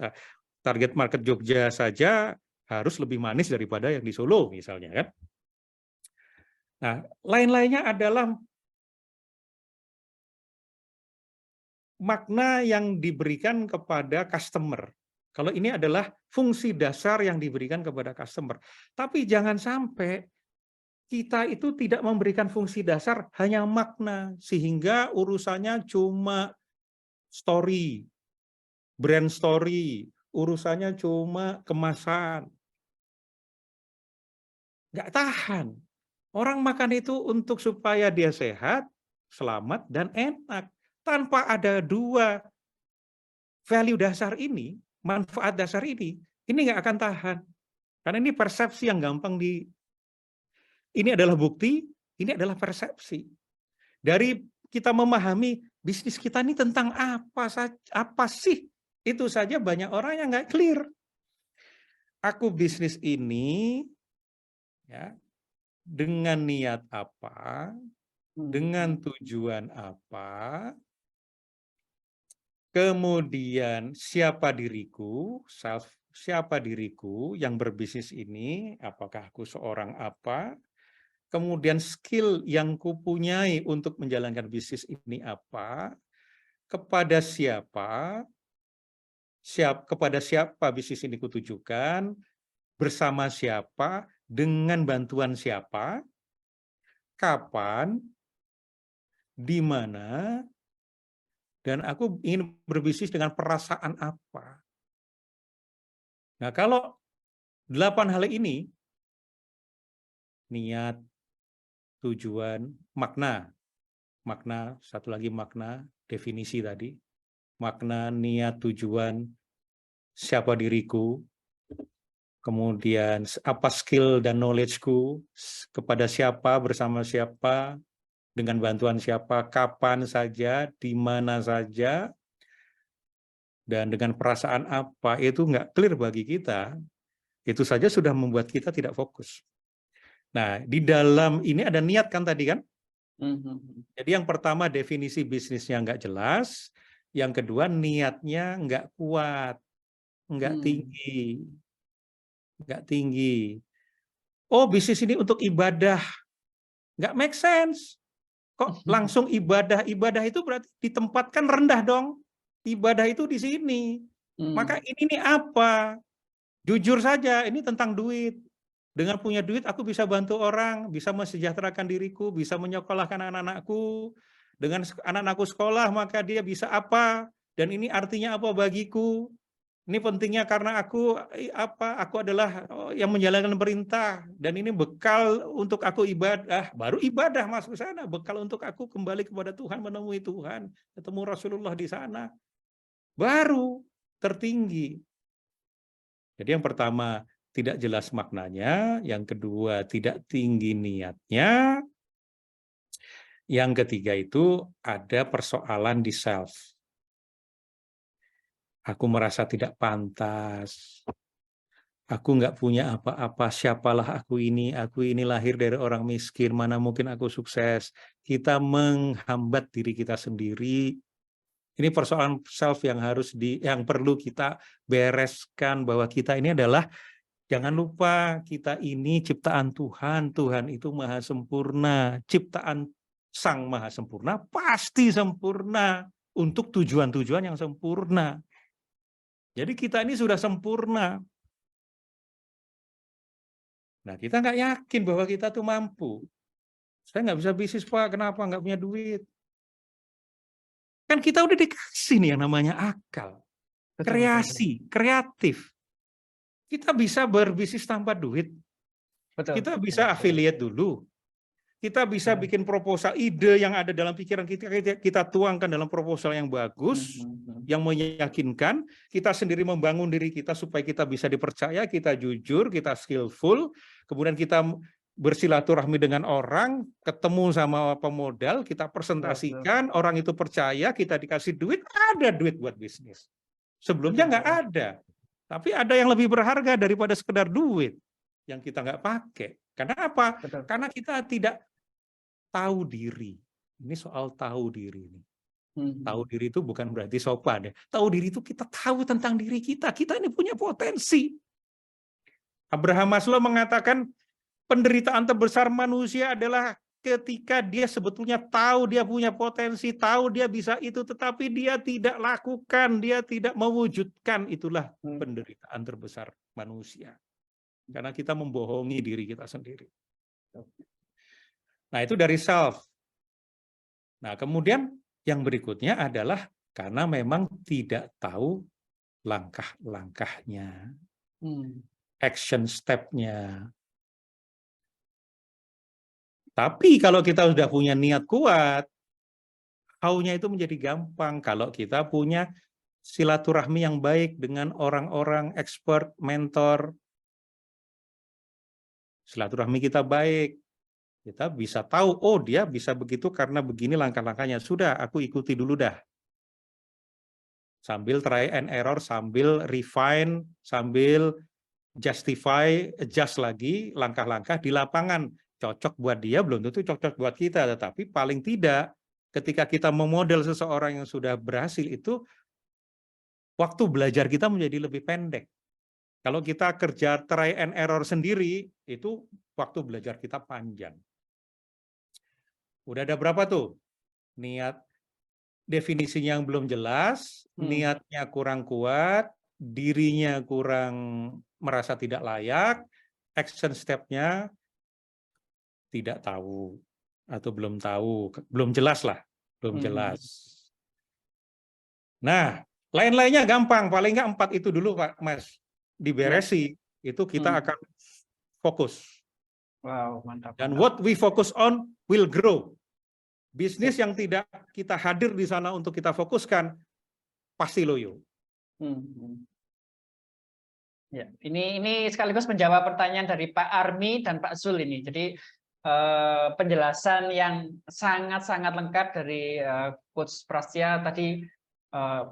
Target market Jogja saja harus lebih manis daripada yang di Solo misalnya kan. Nah, lain-lainnya adalah makna yang diberikan kepada customer. Kalau ini adalah fungsi dasar yang diberikan kepada customer. Tapi jangan sampai kita itu tidak memberikan fungsi dasar, hanya makna, sehingga urusannya cuma story, brand story, urusannya cuma kemasan. Nggak tahan. Orang makan itu untuk supaya dia sehat, selamat, dan enak. Tanpa ada dua value dasar ini, manfaat dasar ini nggak akan tahan. Karena ini persepsi yang gampang ini adalah bukti, ini adalah persepsi. Dari kita memahami bisnis kita ini tentang apa sih? Itu saja banyak orang yang nggak clear. Aku bisnis ini ya dengan niat apa, dengan tujuan apa, kemudian siapa diriku, siapa diriku yang berbisnis ini, apakah aku seorang apa, kemudian skill yang kupunyai untuk menjalankan bisnis ini apa, kepada siapa bisnis ini kutujukan, bersama siapa, dengan bantuan siapa, kapan, di mana, dan aku ingin berbisnis dengan perasaan apa. Nah, kalau 8 hal ini, niat, tujuan, makna, satu lagi makna, definisi tadi, makna, niat, tujuan, siapa diriku, kemudian apa skill dan knowledge-ku, kepada siapa, bersama siapa, dengan bantuan siapa, kapan saja, di mana saja, dan dengan perasaan apa, itu nggak clear bagi kita, itu saja sudah membuat kita tidak fokus. Nah, di dalam ini ada niat kan tadi kan? Jadi yang pertama definisi bisnisnya nggak jelas, yang kedua niatnya nggak kuat, nggak tinggi. Oh, bisnis ini untuk ibadah, nggak make sense. Kok langsung ibadah? Ibadah itu berarti ditempatkan rendah dong. Ibadah itu di sini. Maka ini nih apa? Jujur saja, ini tentang duit. Dengan punya duit, aku bisa bantu orang, bisa mensejahterakan diriku, bisa menyekolahkan anak-anakku. Dengan anak-anakku sekolah, maka dia bisa apa? Dan ini artinya apa bagiku? Ini pentingnya karena aku adalah yang menjalankan perintah, dan ini bekal untuk aku ibadah. Baru ibadah masuk sana, bekal untuk aku kembali kepada Tuhan, menemui Tuhan, ketemu Rasulullah di sana. Baru tertinggi. Jadi yang pertama tidak jelas maknanya, yang kedua tidak tinggi niatnya, yang ketiga itu ada persoalan di self. Aku merasa tidak pantas, aku nggak punya apa-apa, siapalah aku ini lahir dari orang miskin, mana mungkin aku sukses. Kita menghambat diri kita sendiri. Ini persoalan self yang yang perlu kita bereskan, bahwa kita ini adalah, jangan lupa kita ini ciptaan Tuhan, Tuhan itu maha sempurna, ciptaan Sang Maha Sempurna pasti sempurna untuk tujuan-tujuan yang sempurna. Jadi kita ini sudah sempurna. Nah, kita nggak yakin bahwa kita tuh mampu. Saya nggak bisa bisnis, Pak. Kenapa? Nggak punya duit. Kan kita udah dikasih nih yang namanya akal, kreasi, kreatif. Kita bisa berbisnis tanpa duit. Kita bisa affiliate dulu. Kita bisa bikin proposal, ide yang ada dalam pikiran kita tuangkan dalam proposal yang bagus, yang meyakinkan. Kita sendiri membangun diri kita supaya kita bisa dipercaya, kita jujur, kita skillful, kemudian kita bersilaturahmi dengan orang, ketemu sama pemodal, kita presentasikan, orang itu percaya, kita dikasih duit, ada duit buat bisnis. Sebelumnya nggak ada, tapi ada yang lebih berharga daripada sekedar duit yang kita nggak pakai. Karena apa? Karena kita tidak tahu diri. Ini soal tahu diri. Tahu diri itu bukan berarti sopan ya. Tahu diri itu kita tahu tentang diri kita. Kita ini punya potensi. Abraham Maslow mengatakan penderitaan terbesar manusia adalah ketika dia sebetulnya tahu dia punya potensi, tahu dia bisa itu, tetapi dia tidak lakukan, dia tidak mewujudkan. Itulah penderitaan terbesar manusia. Karena kita membohongi diri kita sendiri. Nah, itu dari self. Nah, kemudian yang berikutnya adalah karena memang tidak tahu langkah-langkahnya, action step-nya. Tapi kalau kita sudah punya niat kuat, how-nya itu menjadi gampang kalau kita punya silaturahmi yang baik dengan orang-orang expert, mentor. Silaturahmi kita baik. Kita bisa tahu, oh dia bisa begitu karena begini langkah-langkahnya. Sudah, aku ikuti dulu dah. Sambil try and error, sambil refine, sambil justify, adjust lagi langkah-langkah di lapangan. Cocok buat dia, belum tentu cocok buat kita. Tetapi paling tidak, ketika kita memodel seseorang yang sudah berhasil itu, waktu belajar kita menjadi lebih pendek. Kalau kita kerja try and error sendiri, itu waktu belajar kita panjang. Udah ada berapa tuh? Niat, definisinya yang belum jelas, niatnya kurang kuat, dirinya kurang merasa tidak layak, action step-nya tidak tahu atau belum tahu, belum jelas lah, belum jelas. Nah, lain-lainnya gampang, paling nggak 4 itu dulu Pak Mas. diberesi, itu kita akan fokus. Wow, mantap. Dan mantap. what we focus on will grow. Bisnis yang tidak kita hadir di sana untuk kita fokuskan, pasti loyo. Hmm. Ya, ini sekaligus menjawab pertanyaan dari Pak Armi dan Pak Zul ini. Jadi penjelasan yang sangat-sangat lengkap dari Coach Prastia tadi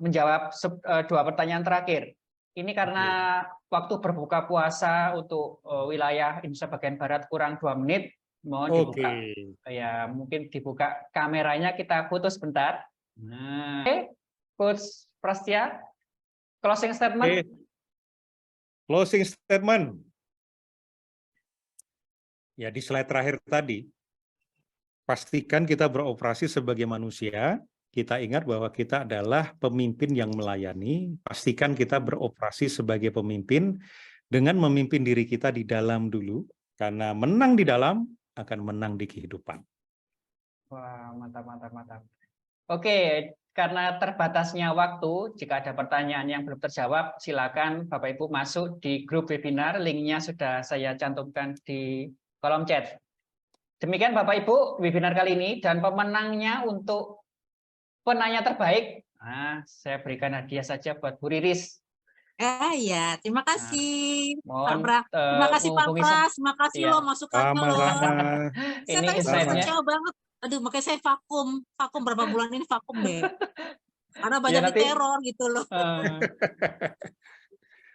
menjawab dua pertanyaan terakhir. Ini karena waktu berbuka puasa untuk wilayah Indonesia bagian Barat kurang 2 menit. Mohon dibuka. Ya, mungkin dibuka kameranya, kita foto sebentar. Nah, Coach Prastia, closing statement. Closing statement. Ya, di slide terakhir tadi, pastikan kita beroperasi sebagai manusia. Kita ingat bahwa kita adalah pemimpin yang melayani. Pastikan kita beroperasi sebagai pemimpin dengan memimpin diri kita di dalam dulu. Karena menang di dalam akan menang di kehidupan. Wah, mantap, mantap, mantap. Oke, karena terbatasnya waktu, jika ada pertanyaan yang belum terjawab, silakan Bapak Ibu masuk di grup webinar. Linknya sudah saya cantumkan di kolom chat. Demikian Bapak Ibu webinar kali ini, dan pemenangnya untuk penanya terbaik, saya berikan hadiah saja buat Bu Riris. Ya, terima kasih Pak Mohon Bra. Terima kasih Pak menghubungi Pras, terima kasih Iya. loh masukannya loh. Sama-sama. Saya Ini tadi sempat insight-nya. kecewa banget. Aduh, makanya saya vakum berapa bulan ini vakum deh. Karena Ya, banyak nanti, diteror gitu loh.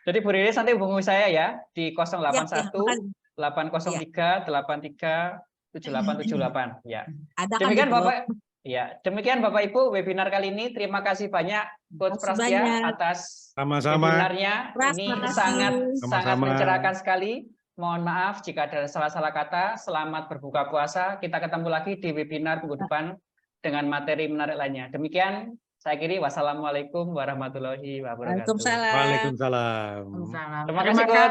Jadi Bu Riris nanti hubungi saya ya di 081 makasih. 803 83 7878 ya. Ada kan Demikian di grup. Bapak, ya, demikian Bapak Ibu webinar kali ini. Terima kasih banyak Coach Makasih Prastia banyak. atas Sama-sama. webinarnya. Pras, Ini makasih. sangat Sama-sama. mencerahkan sekali. Mohon maaf jika ada salah-salah kata. Selamat berbuka puasa. Kita ketemu lagi di webinar minggu depan dengan materi menarik lainnya. Demikian saya akhiri. Wassalamualaikum warahmatullahi wabarakatuh. Waalaikumsalam. Waalaikumsalam. Waalaikumsalam. Terima kasih, Coach.